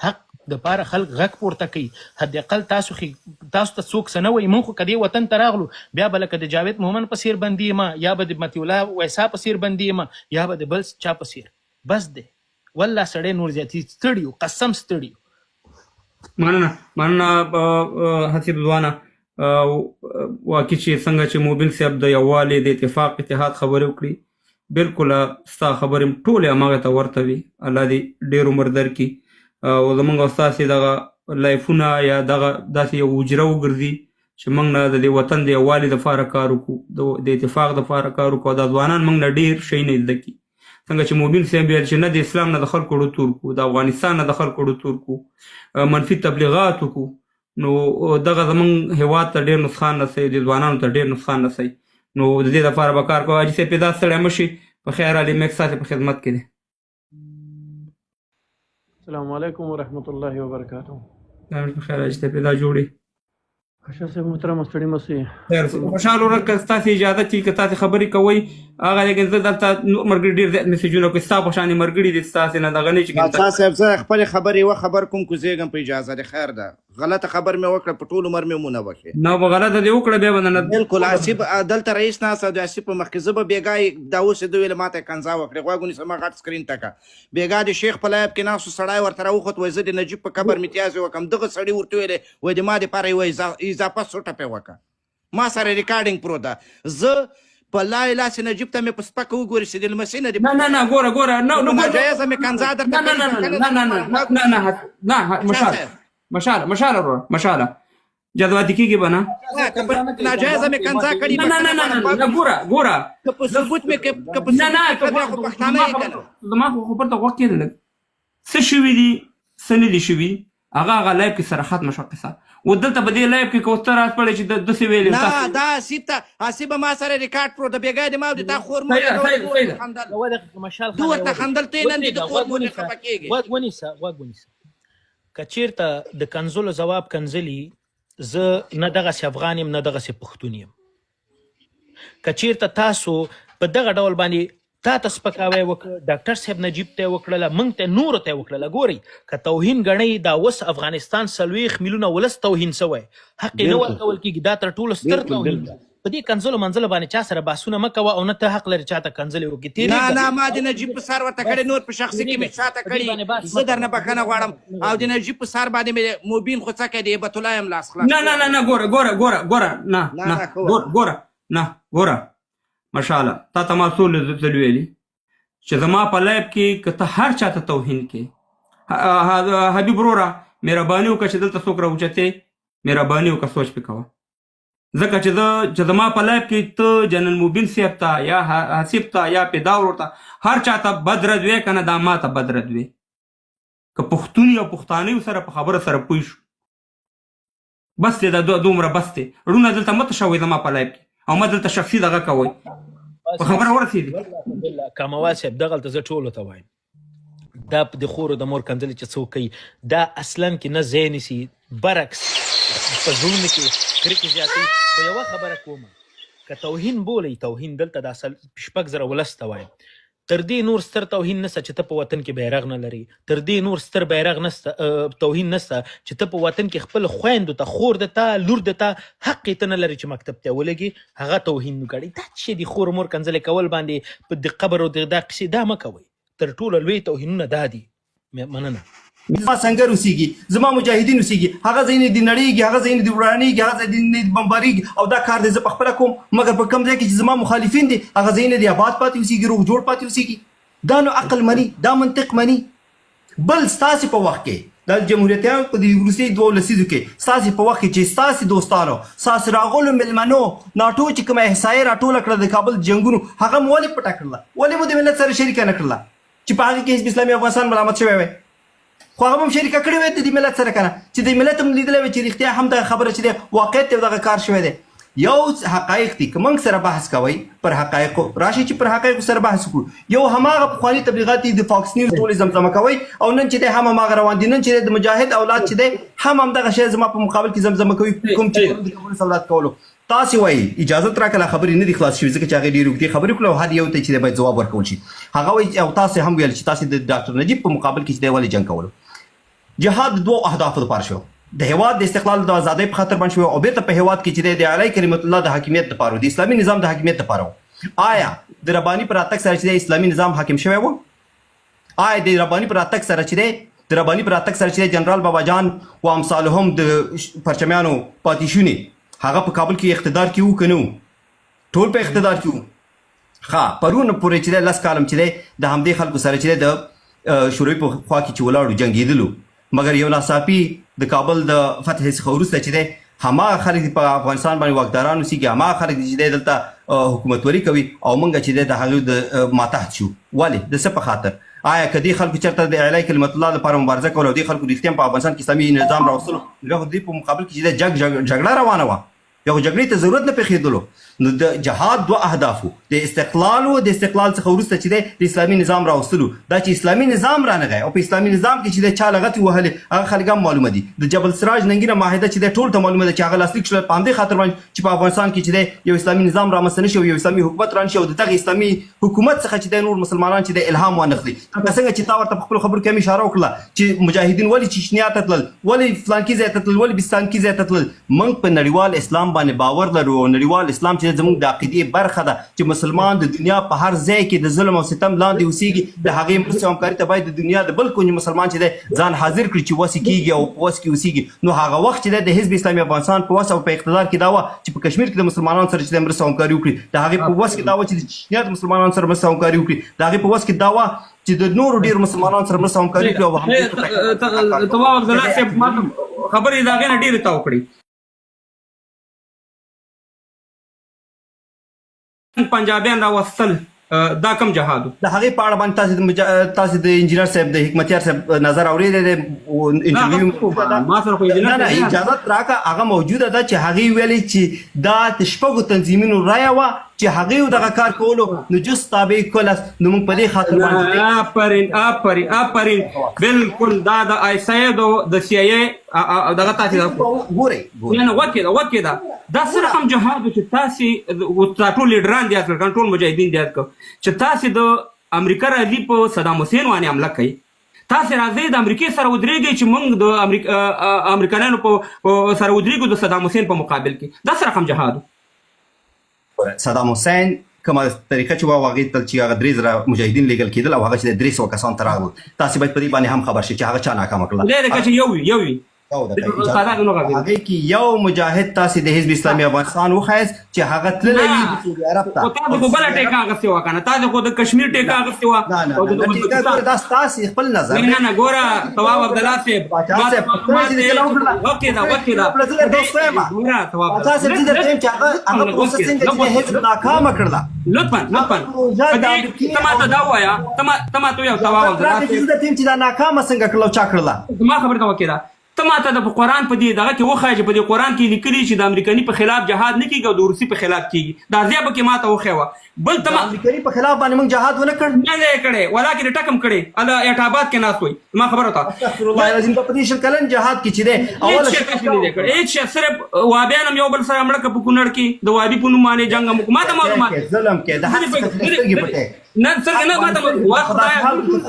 Speaker 3: حق دپاره خلک غږ پورته کوي حد اقل تاسو ته څوک څه نه وایي موږ خو که دې وطن ته راغلو بیا به لکه د جاوید مومن په څېر بندي یم یا به د مطیع الله ویسا په څېر بندي یم یا به د بل چا په څېر بس دی والله سړی نور زیاتي ستړي یو قسم ستړي
Speaker 2: مننه حسیب ځوانه واقع چې څنګه چې موبین صاحب د یووالي د اتفاق اتحاد خبرې وکړي بالکل ستا خبرې ټولې هماغې ته ورته وي الله دې ډېر عمر درکړي او زمونږ او ستاسې دغه لایفونه یا دغه داسې یو حجره وګرځي چې موږ نه د دې وطن د یووالي دپاره کار وکړو د اتفاق دپاره کار وکړو او دا ځوانان موږ نه ډېر شی نه زده کړي څنګه چې موبین صاحب ویل چې نه د اسلام نه د خلکو ړو تور کړو د افغانستان نه د خلکو ړو تور کړو منفي تبلیغات وکړو نو دغه زمونږ هېواد ته ډېر نقصان رسوي د ځوانانو ته ډېر نقصان رسوي نو د دې دپاره به کار کوو حاجي صاحب پیدا ستړی مه شي په خیر علي میک ستاسې په خدمت کې دی
Speaker 4: السلام علیکم ورحمۃ اللہ وبرکاتہ
Speaker 2: بخیر حاجي صاحب پیدا جوړې
Speaker 4: خشر صاحب محترم ستړي مه شئ
Speaker 2: خوشحاله ورځ که ستاسې اجازه چې که تاسې خبرې کوئ هغه لیکن زه دلته نور ملګري ډېر زیات میسیجونه کوي ستا په شانې ملګري دي ستاسې نه دغه نه چې
Speaker 5: اچھا صاحب زه خپلې خبرې یوه خبر کوم کوزېږم په اجازه دی خیر ده غلطه خبر مې وکړه په ټول عمر مې مونه وکړې
Speaker 2: نه به غلطه دې وکړه بیا به نه
Speaker 5: بلکل آصف دلته رئیس ناست د آصف په مخکې زه به بېګا دا اوس یې ده ویلې ما ته یې کنځا وکړې غوږ ونیسه ما غټ سکرین ته کړه بېګا د شیخ په لایب کې ناستو سړی ورته راوخوت وایي زه د نجیب په قبر متیازې وکړم دغه سړي ورته ویلې وایي د ما دپاره یوه اضافه سوټه پې وکړه ما سره ریکارډینګ پروت ده زه په لا اله نجیب ته مې په سپکه وګورې چې د لمسۍ نه
Speaker 2: نه نه نه ګوره
Speaker 5: ناجایزه مې کنځا درته
Speaker 2: مشاله ورور مشاله جذباتي کېږي به نه
Speaker 5: ناجایزه مې کنځا کړي
Speaker 2: نه ګوره
Speaker 5: که په ثبوت مې که په ثبوت خو پښتانه یې کنه
Speaker 2: زما خو پر ته غوږ کېده لږ څه شوي دي څه نه دي شوي هغه لایب کې سره ختمه شوه قصه و دلته په دې لایب کې کوستر راز پړی چې داسې ویلې
Speaker 5: نه دا آصف ته آصف به ما سره ریکارډ پرو د بېګا د ما د تا خور
Speaker 3: مشال
Speaker 5: دو ورته خندل ته نن د خور مور خفه کېږي
Speaker 3: غوږ ونیسه که چېرته د کنځلو ځواب کنځلي زه نه دغسې افغان یم نه دغسې پښتون یم که چېرته تاسو په دغه ډول باندې تا ته سپکاوی وکړه، ډاکټر صاحب نجیب ته یې وکړله، موږ ته نورو ته یې وکړله. ګورئ که توهین ګڼئ دا اوس افغانستان 40 میلیونه ولس توهین سوی، حق یې نه ورکول کېږي. دا تر ټولو ستر توهین ده. په دې کنځلو منځلو باندې چا سره بحثونه مه کوه او نه ته حق لرې چا ته کنځلې وکړي.
Speaker 5: نه ما د نجیب په سر ورته کړې، نور په شخصي کې مې شاته کړي. زه درنه بخښنه غواړم او د نجیب په سر باندې مې مبین خو څه کوي د هیبت الله یم لاس خلاص.
Speaker 2: نه ګوره ماشاءالله تا ته ما څو ځل ویلي چې زما په لایب کې که ته هر چاته توهین کې حبیب وروره مهرباني وکړه چې دلته څوک راوچتې مهرباني وکړه سوچ پې کوه ځکه چې زما په لایب کې ته جنرال مبین صاحب ته یا حسیب ته یا پیداور ته هر چاته بد رد وې که نه دا ما ته بد رد وې که پښتون یا پښتانه سره په خبره سره پوه شو بس دی دا دومره بس دی ړونه دلته مه تشوئ زما په لایب کې او ما دلته شخصي دغه کوئ په خبره ورسېدي.
Speaker 3: کاموال صاحب دغلته زه ټولو ته وایم دا د خورو د مور کنځلې چې څوک کوي دا اصلا کې نه ځای نیسي، برعکس په زړونو کې کرکې زیاتوي. خو یوه خبره کومه که توهین بولئ توهین دلته دا 6,000 ولس ته وایم تر دې نور ستر توهین نسته چې ته په وطن کې بیرغ نه لري، تر دې نور ستر بیرغ نسته توهین نسته چې ته په وطن کې خپل خویندو ته خور د تا لور د تا حق یې ته نه لري چې مکتب ته ولګي هغه توهین وکړي. دا چې د خور مور کنځلې کول باندې په د قبر او دا قصې دا مه کوئ، تر ټولو لوی توهینونه دا دي. مننه.
Speaker 6: زما سنگر اوسېږي، زما مجاهدین اوسېږي، هغه ځایونه دې نړېږي، هغه ځایونه دې ورانېږي، هغه ځای دې بمبارېږي او دا کار دی زه پخپله کوم. مګر په کوم ځای کې چې زما مخالفین دي هغه ځایونه دې آباد پاتې اوسېږي، روغ جوړ پاتې اوسېږي. دا نو عقل مني، دا منطق مني. بل ستاسې په وخت کې د جمهوریتیانو په دې وروستي 2 لسیزو کې ستاسې په وخت کې چې ستاسې دوستانو ستاسې راغلو مېلمنو ناټو چې کومه احصایې راټوله کړه د کابل جنګونو هغه مو ولې پټه کړله؟ ولې مو د ملت سره شریکه نه کړله چې په هغې کې حزب اسلامي افغانستان ملامت شوی وی؟ خو هغه هم شریکه کړې وی د دې ملت سره که نه چې د ملت هم لیدلی وی چې رښتیا هم دغه خبره چې دی واقعیت دی دغه کار شوی دی. یو حقایق دي که موږ سره بحث کوئ پر حقایقو راشي چې پر حقایقو سره بحث وکړو. یو هماغه پخواني تبلیغات دي د فاکس نیوز ټولې زمزمه کوئ او نن چې دی هم هماغه روان دي، نن چې دی د مجاهد اولاد چې دی هم همدغه شی زما په مقابل کې زمزمه کوي کوم چې د کمونیست اولاد کولو. تاسې وایي اجازت راکړه خبرې نه دي خلاص شوي ځکه چې هغې ډېرې اوږدې خبرې وکړو او هر یو ته چې دی باید ځواب ورکول شي. هغه وایي او تاسې هم ویل چې تاسې د ډاکټر نجیب په مقابل کې چې دی ولې جنګ کولو. جهاد د 2 اهدافو لپاره شو، د هیواد د استقلال د ازادۍ په خاطر باندې شو او بیرته په هیواد کې چې د علی کریمت الله د حاکمیت لپاره د اسلامي نظام د حاکمیت لپاره. آیا د رباني پر راتګ سره چې د اسلامي نظام حاکم شوی و؟ آیا د رباني پر راتګ سره چې د جنرال بابا جان و امثالهم د پرچمیانو پاتې شونې هغه په کابل کې اقتدار کې وو که نه و؟ ټول په اقتدار کې وو. ښه پرون پورې چې دی 10 کالم چې دی د همدې خلکو سره چې دی د شوروي په خوا کې چې ولاړو جنګېدلو، مګر یو ناڅاپي د کابل د فتح څخه وروسته چې دی هماغه خلک په افغانستان باندې واکداران اوسېږي، هماغه خلک چې دی دلته حکومتوري کوي او موږ چې دی د هغوی د ماتحت شو. ولې؟ د څه په خاطر؟ آیا که دې خلکو چېرته د اعلی کلمت الله لپاره مبارزه کوله او دې خلکو رښتیا په افغانستان کې اسلامي نظام راوستلو بیا خو دې په مقابل کې چې دی جګړه روانه وه یا خو جګړې ته ضرورت نه پېښېدلو. نو د جهاد 2 اهدافو د استقلال و د استقلال څخه وروسته چې دی د اسلامي نظام راوستلو. دا چې اسلامي نظام رانغی او په اسلامي نظام کې چې دی چا لغتې وهلې هغه خلک هم معلومه دي. د جبل سراج ننګینه معاهده چې دی ټول ته معلومه ده چې هغه لاسلیک شول په همدې خاطر باندې چې په افغانستان کې چې دی یو اسلامي نظام رامنځته نه شي او یو اسلامي حکومت رانشي او د دغه اسلامي حکومت څخه چې دی نور مسلمانان چې دی الهام وانخلي. لکه څنګه چې تا ورته په خپلو خبرو کې هم اشاره وکړه چې مجاهدین ولې چچنیا ته تلل، ولې فلانکي ځای ته تلل، ولې بستانکي ځای ته تلل. موږ په نړیوال اسلام باندې باور لرو او نړیوال اسلام چې زموږ د عقیدې برخه ده چې مسلمان د دنیا په هر ځای کې د ظلم او ستم لاندې اوسېږي د هغې مرستې او همکاري ته باید د دنیا د بل کونج مسلمان چې دی ځان حاضر کړي چې وس کېږي او په وس کې اوسېږي. نو هغه وخت چې دی د حزب اسلامي افغانستان په وس او په اقتدار کې دا وه چې په کشمیر کې د مسلمانانو سره چې دی مرسته او همکاري وکړي، د هغې په وس کې دا وه چې د چچنیا د مسلمانانو سره مرسته او همکاري وکړي، د هغې په وس کې دا وه چې د نورو ډېرو مسلمانانو سره مرسته او همکاري وکړي. او
Speaker 2: تواب عبدالله صاحب ما ته خبرې د هغې نه ډېرې تا وکړي. پنجابیان راوستل دا کم جهاد
Speaker 6: د هغې په اړه باندې تاسې د انجینر صاحب د حکمتیار صاحب نظر اورېدی دی انټرویو نه اجازت راکړه هغه موجوده ده چې هغې ویلې چې دا د 6 تنظیمونو رایه وه چې چې هغې دغه کار کولو نو جز تابع کول نو موږ په دې خاطر باندې
Speaker 2: آفرین بالکل دا د آیسایډ د سی آی دغه تاسې
Speaker 6: ګورئ
Speaker 2: نه وکې دا سره هم جهاد چې تاسې ټول لیډران دي ټول مجاهدین دي چې تاسې د امریکا راځي په صدام حسین باندې حمله کوي تاسې راځئ د امریکې سره ودرېږئ چې موږ د امریکایانو په سره ودرېږو د صدام حسین په مقابل کې دا سره هم جهاد
Speaker 6: صدام حسین کومه طریقه چې هغې ته چې هغه 3,000 مجاهدین لیږل کېدل او هغه چې 300 کسان ته راغلل تاسې باید په دې باندې هم خبر شئ چې هغه چا ناکامه کړله
Speaker 2: لرې که چې یو وي
Speaker 6: هغې کې یو مجاهد تاسې د حزب اسلامي افغانستان وښایست چې هغه تللی وي د سعودي عرب ته
Speaker 2: تاسو خو بله ټیکه اخیستې وه که نه تاسو خو د کشمیر ټیکه اخیستې وه
Speaker 6: دا ستاسې خپل نظر
Speaker 2: نه نه ګوره طواف عبدالله صاحب
Speaker 6: ناکامه کړله
Speaker 2: لطفا ته ماته دا ووایه ته ماته ووایه طواف عبدالله صاحب
Speaker 6: چې دا ناکامه څنګه کړله او چا کړله
Speaker 2: زما خبرې ته وکړه ته ماته د قرآن په دې دغه کې وښایه چې په دې قرآن کې لیکلي چې د امریکني په خلاف جهاد نه کېږي او د روسي په خلاف کېږي دا ځای به کې ماته وښیوه بل ته
Speaker 6: امریکني په خلاف باندې موږ جهاد ونه کړ
Speaker 2: نه دی کړی ولکن ټکم کړی هله اټاباد کې ناست وئ ما خبره وته
Speaker 6: استغفرالله العظیم په دې شل کلن جهاد کې چې دی
Speaker 2: هېڅ شی صرف وابیان هم یو بل سره مړه که په کونړ کې د وابي په نوم باندې جنګ هم وکړو ما ته معلومات
Speaker 6: ظلم کې د هر څه سترګې پټې
Speaker 2: نه څنګه نه ماته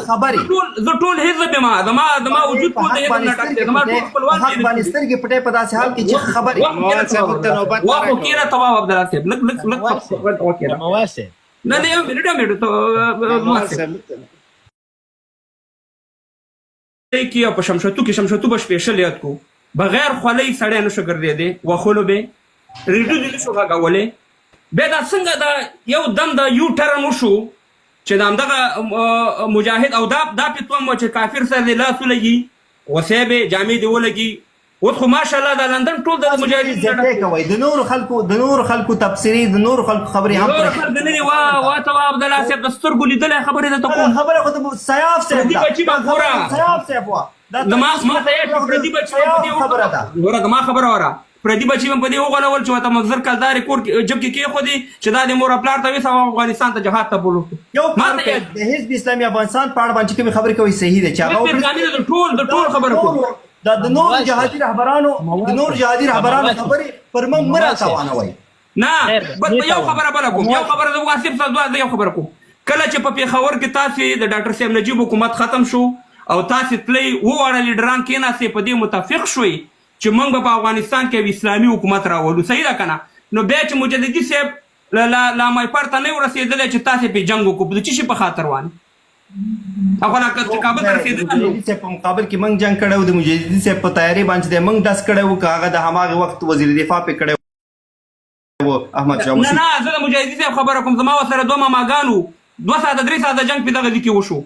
Speaker 6: خبرې
Speaker 2: زه ټول حزب یم زما وجود ټول د حزب نه ټک دی زما ټول خپلوان
Speaker 6: حق باندې سترګې پټې په داسې حال کې چې خبرې
Speaker 2: واخو کېره طواف عبدالله صاحب لږ وکېره
Speaker 3: مواسه
Speaker 2: نه نه یو منټ کې په شمشتو به سپیشل یاد کو بغیر خولۍ سړی نشو ګرځېدی وخولو به ریډیو دې نشو غږولی بیا دا څنګه دا یو دم د یو ټرن وشو چې د همدغه مجاهد او دا پیتوم و چې کافر سره دې لاس ولګي غوسې به جامې دې ولګي اوس خو ماشاءالله د لندن ټول د مجاهدین
Speaker 6: کوي د نورو خلکو تبصرې د نورو خلکو خبرې هم
Speaker 2: نور خلک نه دي وا طواف عبدالله صاحب د سترګو لیدلی خبرې درته کوم
Speaker 6: خبره خو د سیاف صاحب
Speaker 2: پردي بچي به ګوره
Speaker 6: سیاف صاحب وه
Speaker 2: ما ته یې پردي بچي به په دې
Speaker 6: خبره ده
Speaker 2: ګوره زما خبره وره پردي بچي به په دې وغولول چې ورته مزدور کلدارې کور جب کې کېښودي چې دا د مور پلار ته ویسه افغانستان ته جهاد ته بولو
Speaker 6: یو د حزب اسلامي افغانستان په اړه باندې کومې خبرې کوي صحیح ده چې
Speaker 2: د ټول خبره کوم
Speaker 6: د نور جهادي رهبرانو خبرې پر موږ مه راته
Speaker 2: نه یو خبره بله کوم یو خبره د واسف صاحب یو خبره کوم کله چې په پېښور کې تاسې د ډاکټر صاحب نجیب حکومت ختم شو او تاسې تلئ وواړه لیډران کېناستې په دې متفق شوئ چې موږ به په افغانستان کې اسلامي حکومت راولو صحیح ده که نه نو بیا چې مجددي صاحب لا مایپر ته نه ورسېدلی چې تاسې پې جنګ وکړو د څه شي په خاطر وانه
Speaker 6: کابل ته په مقابل کې موږ جنګ کړی و د مجددي صاحب په تیاري باندې دی موږ ډس کړی و که هغه د هماغه وخت وزیر دفاع پې کړی و احمد شاه مسعود
Speaker 2: نه زه د مجددي صاحب خبره کوم زما ورسره 2 ماماګانو 2 ساعته 3 ساعته جنګ په دغه ځای کې وشو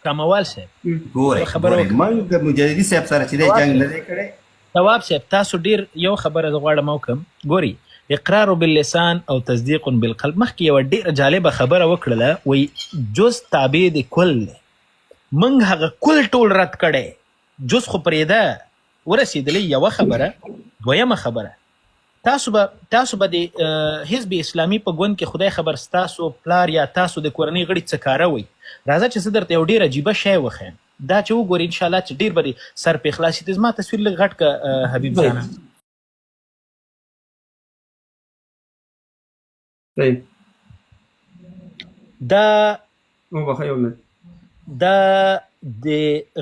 Speaker 3: کموال صاحب
Speaker 6: ګورئ موږ د مجددي صاحب سره چې دی جنګ نه دی کړی
Speaker 3: تواب صاحب تاسو ډیر یو خبره زه غواړم وکړم ګوري اقرار باللسان او تصدیق بالقلب مخکې یوه ډېره جالبه خبره وکړله وایي جز تابع د کل موږ هغه کل ټول رد کړی جز خو پرېږده ورسېدلی یوه خبره دویمه خبره تاسو به د حزب اسلامي په ګوند کې خدای خبر ستاسو پلار یا تاسو د کورنۍ غړي څه کاره وئ راځه چې زه درته یو ډېر عجیبه شی وښیم دا چې وګورئ انشاءالله چې ډېر به دې سر پې خلاصي ته زما تصویر لږ غټ که حبیب جانه دا د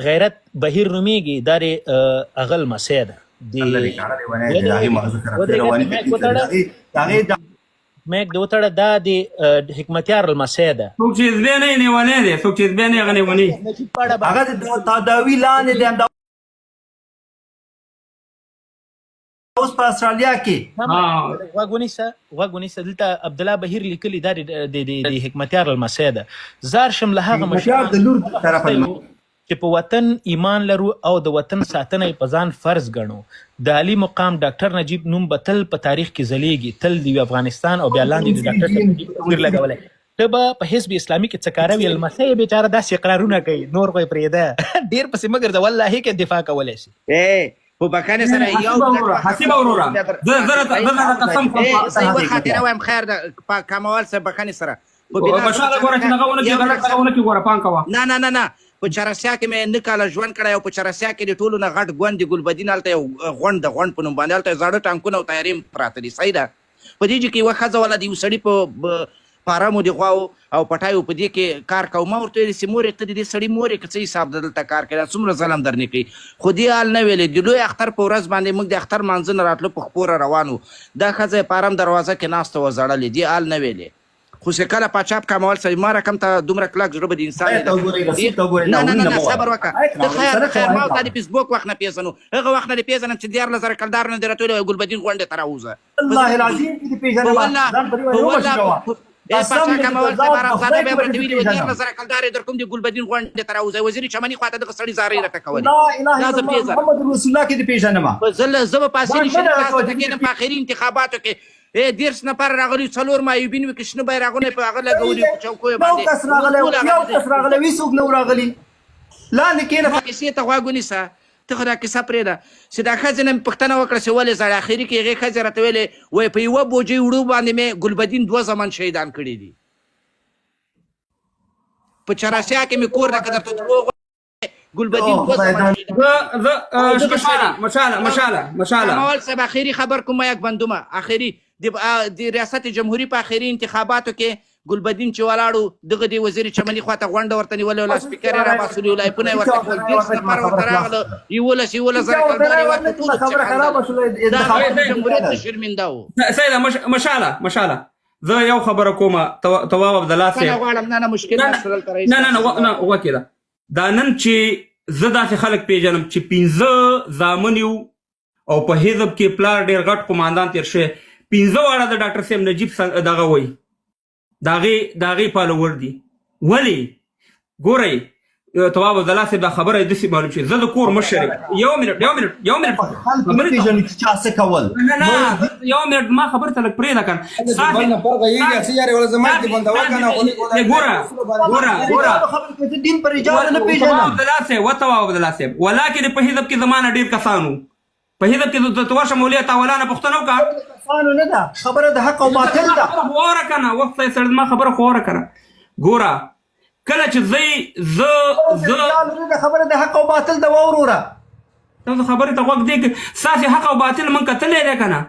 Speaker 3: غیرت بهیر نومیږي دا د هغه لمسی ده میک د وتړه دا د حکمتیار لمسی ده
Speaker 2: څوک چې حزبی نه یې نیونی دی څوک چې حزبی نه یې هغه نیونی
Speaker 6: هغه د تداوي لاندې دی اوس په استرالیا کې
Speaker 3: غوږ ونیسه دلته عبدالله بهیر لیکلي دا د حکمتیار لمسی ده زار شم له هغه
Speaker 6: مشران د لور طرفه
Speaker 3: چې په وطن ایمان لرو او د وطن ساتنه یې په ځان فرض ګڼو د عالي مقام ډاکټر نجیب نوم به تل په تاریخ کې ځلیږي تل د افغانستان او بیا لاندې د ډاکټر تصویر لګولی ته به په حزب اسلامي کې څه کاره وي لمسی یې بیچاره داسې اقرارونه کوي نور خو یې پرېږده ډېر پسې مه ګرځه والله کې دفاع کولی شي
Speaker 5: په بخښنې سره یو
Speaker 2: حسیبه وروره زه قسم
Speaker 5: زه یوه خاطره وایم خیر ده کمال صاحب بخښنې سره
Speaker 2: مشاله ګوره چې دغه ونه کې غلط دغه ونه کې ګوره پام کوه
Speaker 5: نه په چرسیا کې مې 9 کاله ژوند کړی او په چرسیا کې د ټولو نه غټ ګوند د ګلبدین هلته یو غونډ د غونډ په نوم باندې هلته زاړه ټانکونه او تیارې پراته دي صحیح ده په دې کې یوه ښځه والا د یو سړي په فارمو د غواو او پټایو په دې کې کار کوو ما ورته ویلې چې مورې ته د دې سړي مورې که څه حساب ده دلته کار کوي څومره ظلم درنې کوي خو دې حال نه ویلې د لوی اختر په ورځ باندې موږ د اختر مانځه نه راتلو په خپوره روان وو دا ښځه یې فارم دروازه کې ناسته وه زړلې دې حال نه ویلې خو چې کله پاچاپ کمال صاحب ما رقم ته دومره کلک زړه به د انسان نه صبر وکړه ته خیر ما ورته د فیسبوک وخت نه پیژنو هغه وخت نه دې پیژنم چې 14,000 کلدار نه دې راټولې ګلبدین غونډې ته راوځه
Speaker 6: الله العظیم دې پیژنم
Speaker 5: پاچا کمال صاحب آرامزاده بیا ورته ویلي 14,000 کلدار در کوم د ګلبدین غونډې ته راوځي وزیر چمني خواته دغه سړي زارۍ راته کولې
Speaker 6: لا اله الا الله محمد رسول الله کې دې پیژنم
Speaker 5: زه به پاسیني شریف تاسو ته کېنم په آخري انتخاباتو کې 10 نفر راغلي 4 مایوبین وي که شنه بیرغونه په هغه لګولي په چوکیو باندې
Speaker 6: یو کس راغلی هېڅوک نه و راغلي لاندې کښېنه
Speaker 5: کیسې ته غوږ ونیسه ته خو دا کیسه پرېږده چې دا ښځې نه مې پوښتنه وکړه چې ولې زړه اخري کې هغې ښځې راته ویلې وایي په یوه بوجۍ وړو باندې مې ګلبدین 2 زمن شهیدان کړي دي په چراسیا کې مې کور ده که درته دروغ ګلبدین 2 زمن
Speaker 2: مشاله
Speaker 5: کمال صاحب آخري خبر کوم یک بندومه آخري د ریاست جمهوری په آخري انتخاباتو کې ګلبدین چې ولاړو دغه د وزیر چمني خواته غونډه ورته نیولې ولا سپیکر یې راباسلي ولا ایپونه یې ورته کول 10 نفر ورته راغله 11,000 کلدار یې ورته ټول
Speaker 6: خبره خرابه شوله
Speaker 5: دا جمهوریت شرمنده و
Speaker 2: سیده مشاله زه یو خبره کومه تواب عبدالله صاحب
Speaker 5: غواړم نه مشکل
Speaker 2: نه وکړه دا نن چې زه داسې خلک پیژنم چې 15 زامن یو او په حزب کې پلار ډېر غټ قماندان تېر شوی 15 واړه د ډاکټر صاحب نجیب دغه وایي د هغې فالوور دي ولې ګورئ تواب عبدالله صاحب دا خبره یې داسې معلوم شي زه د کور مشر یو منټ یو منټ ما خبر ته لږ پرېږده کنه تواب عبدالله صاحب ولکن په حزب کې زما نه ډېر کسان وو په حزب کې د ورشه مولیا تاولانه پوښتنه وکړه
Speaker 6: کسانو نه ده خبره د حق او باطل ده
Speaker 2: خوره کنه وخت یې سړی ما خبره خوره کنه ګوره کله چې زه
Speaker 6: خبره د حق او باطل ده وروره
Speaker 2: تاسو خبرې ته غوږ دی ستاسې حق او باطل من کتلی دی که نه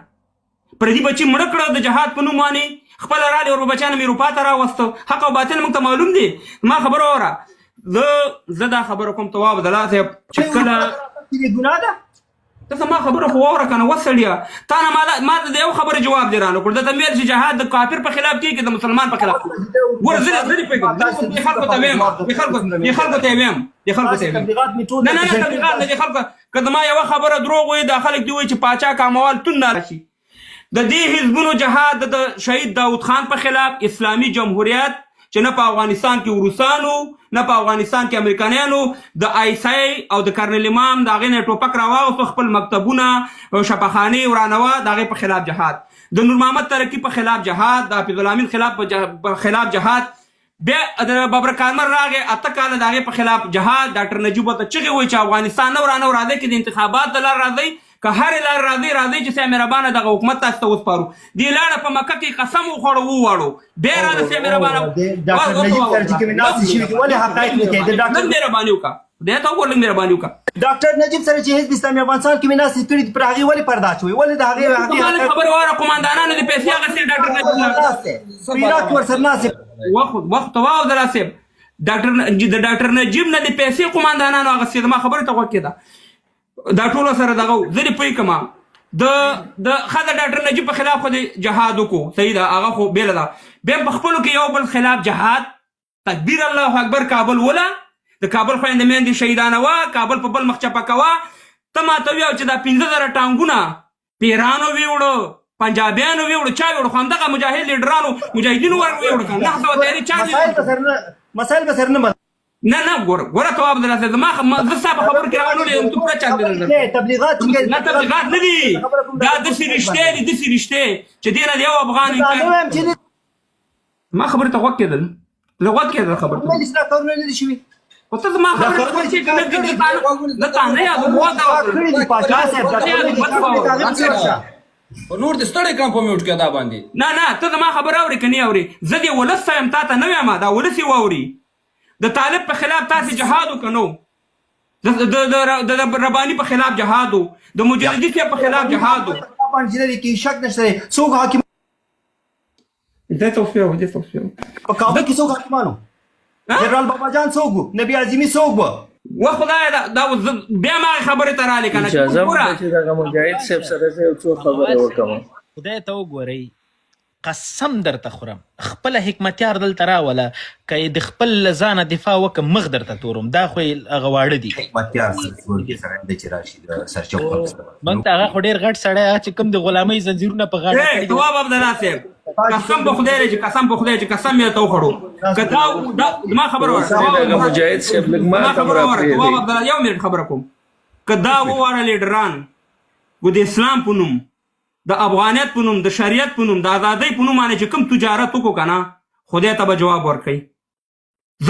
Speaker 2: پردي بچي مړه کړه د جهاد په نوم باندې خپله رالی ور بچیانه مې اروپا ته راوسته حق او باطل موږ ته معلوم دی ما خبره واوره زه دا خبره کوم تواب عبدالله صاحب چې کله
Speaker 6: ګناه ده
Speaker 2: ته ما خبره خو واوره که نه وسړیه تا نه ما ته د یو خبرې جواب دی رانه کړ درته مې ویل چې جهاد د کافر په خلاف کېږي د مسلمان په خلاف ګوره زه دې پوهېږم دې خلکو ته ویم نه تبلیغات نه دې خلکو که زما یوه خبره دروغ وي دا خلک دې وایي چې پاچا کاموال تون نه راشي د دې حزبونو جهاد د شهید داود خان په خلاف اسلامي جمهوریت چې نه په افغانستان کې روسانو نه په افغانستان کې امریکایانو د آیسای او د کرنل امام د هغې نه ټوپک راواغوستو خپل مکتبونه شفاخانې ورانوه د هغې په خلاف جهاد د نور محمد ترقي په خلاف جهاد د حفیظ الامین په خلاف جهاد بیا د بابر کارمل راغې 8 کاله د هغې په خلاف جهاد ډاکټر نجیب ورته چغې وایي چې افغانستان نه ورانه راځئ که د انتخابات د لار راځئ که هرې لار راځئ چې سیا مهربانه دغه حکومت تاسو ته وسپارو دې لاړه په مکه کې قسم وخوړو وواړو بیا راځه سیا مهربانه لږ مهرباني وکړه خدای ته وګوره لږ مهرباني وکړه
Speaker 6: ډاکټر نجیب سره چې حزب اسلامي افغانستان کې مې ناستې کړي پر هغې ولې پرده اچوئ ولې د هغې
Speaker 2: خبره واوره قماندانانو دې پیسې اخېستې ډاکټر نجیب
Speaker 6: عراق ورسره ناستې
Speaker 2: وخت واو عبدالله صاحب د ډاکټر نجیب نه د پیسې قماندانانو اخېستې زما خبرې ته غوږ کېده دا ټوله سره دغه زه دې پوه کړم د ښځه ډاکټر نجیب په خلاف خو د جهاد وکړو صحیح ده هغه خو بېله ده بیا په خپلو کې یو بل خلاف جهاد تکبیر الله اکبر کابل وله د کابل خویندې میندې شهیدانوه کابل په بل مخ چپه کوه ته ماته ویاو چې دا 15,000 ټانګونه پیرانو ویوړه پنجابیانو ویوړه چا ویوړه خو همدغه مجاهد لیډرانو مجاهدینو ویوړه که 900 تیاري چا
Speaker 6: مسایل به سره نه
Speaker 2: نه ګوره تواب عبدالله صاحب زه ستا په خبرو کې راغلی یم تو پوره چاپ
Speaker 6: تبلیغات
Speaker 2: نه تبلیغات نه دي دا داسې رښتې دي داسې رښتې چې دې نه د یو افغان ما خبرې ته غوږ کېدل خبرې ته
Speaker 6: اصلاح کارونه نه دي شوي
Speaker 2: خو ته زما خبرې ته ورچې که نه تا نه یادوم وده
Speaker 6: کړي دي پاچا صاحب دا
Speaker 7: په نور دې ستړی کړم په میوټ کې دا باندې
Speaker 2: نه ته زما خبره اورې که نه اورې زه دې ولس ته یم تا ته نه وایم دا ولس یې واوري د طالب په خلاف تاسې جهاد وکړه نو د رباني په خلاف جهاد و د مجددي صاحب په خلاف جهاد و
Speaker 6: کې شک نشته دی څوک حاکم
Speaker 2: دې توفیق
Speaker 6: په کابل کې څوک حاکمانو جنرال بابا جان څوک و نبي اعظمي څوک و
Speaker 2: و خدای دا بیا ما خبرې ته رالی که نه
Speaker 8: اجازه مونږ چې دغه مجاهد صاحب سره زه یو څو خبرې وکړم
Speaker 3: خدای ته وګورئ قسم درته خورم خپله حکمتیار دلته راوله که یې د خپل له ځانه دفاع وکړم مخ درته تورم دا خو یې هغه واړه دي موږ ته هغه خو ډېر غټ سړی هغه چې کوم د غلامۍ زنځیرونه په غاړه کړي دي.
Speaker 2: جواب عبدالله صاحب قسم په خدای دی چې قسم په خدای چې قسم یې ته وخوړو که دا ما خبره
Speaker 8: دغه مجاهد صاحب لږ ما ته
Speaker 2: جواب
Speaker 8: راپرېږدئ
Speaker 2: عبدالله یو منټ خبره کوم که دا وواره لیډران و د اسلام په نوم د افغانیت په نوم د شریعت په نوم د ازادۍ په نوم باندې چې کوم تجارت وکړو که نه خدای ته به جواب ورکوي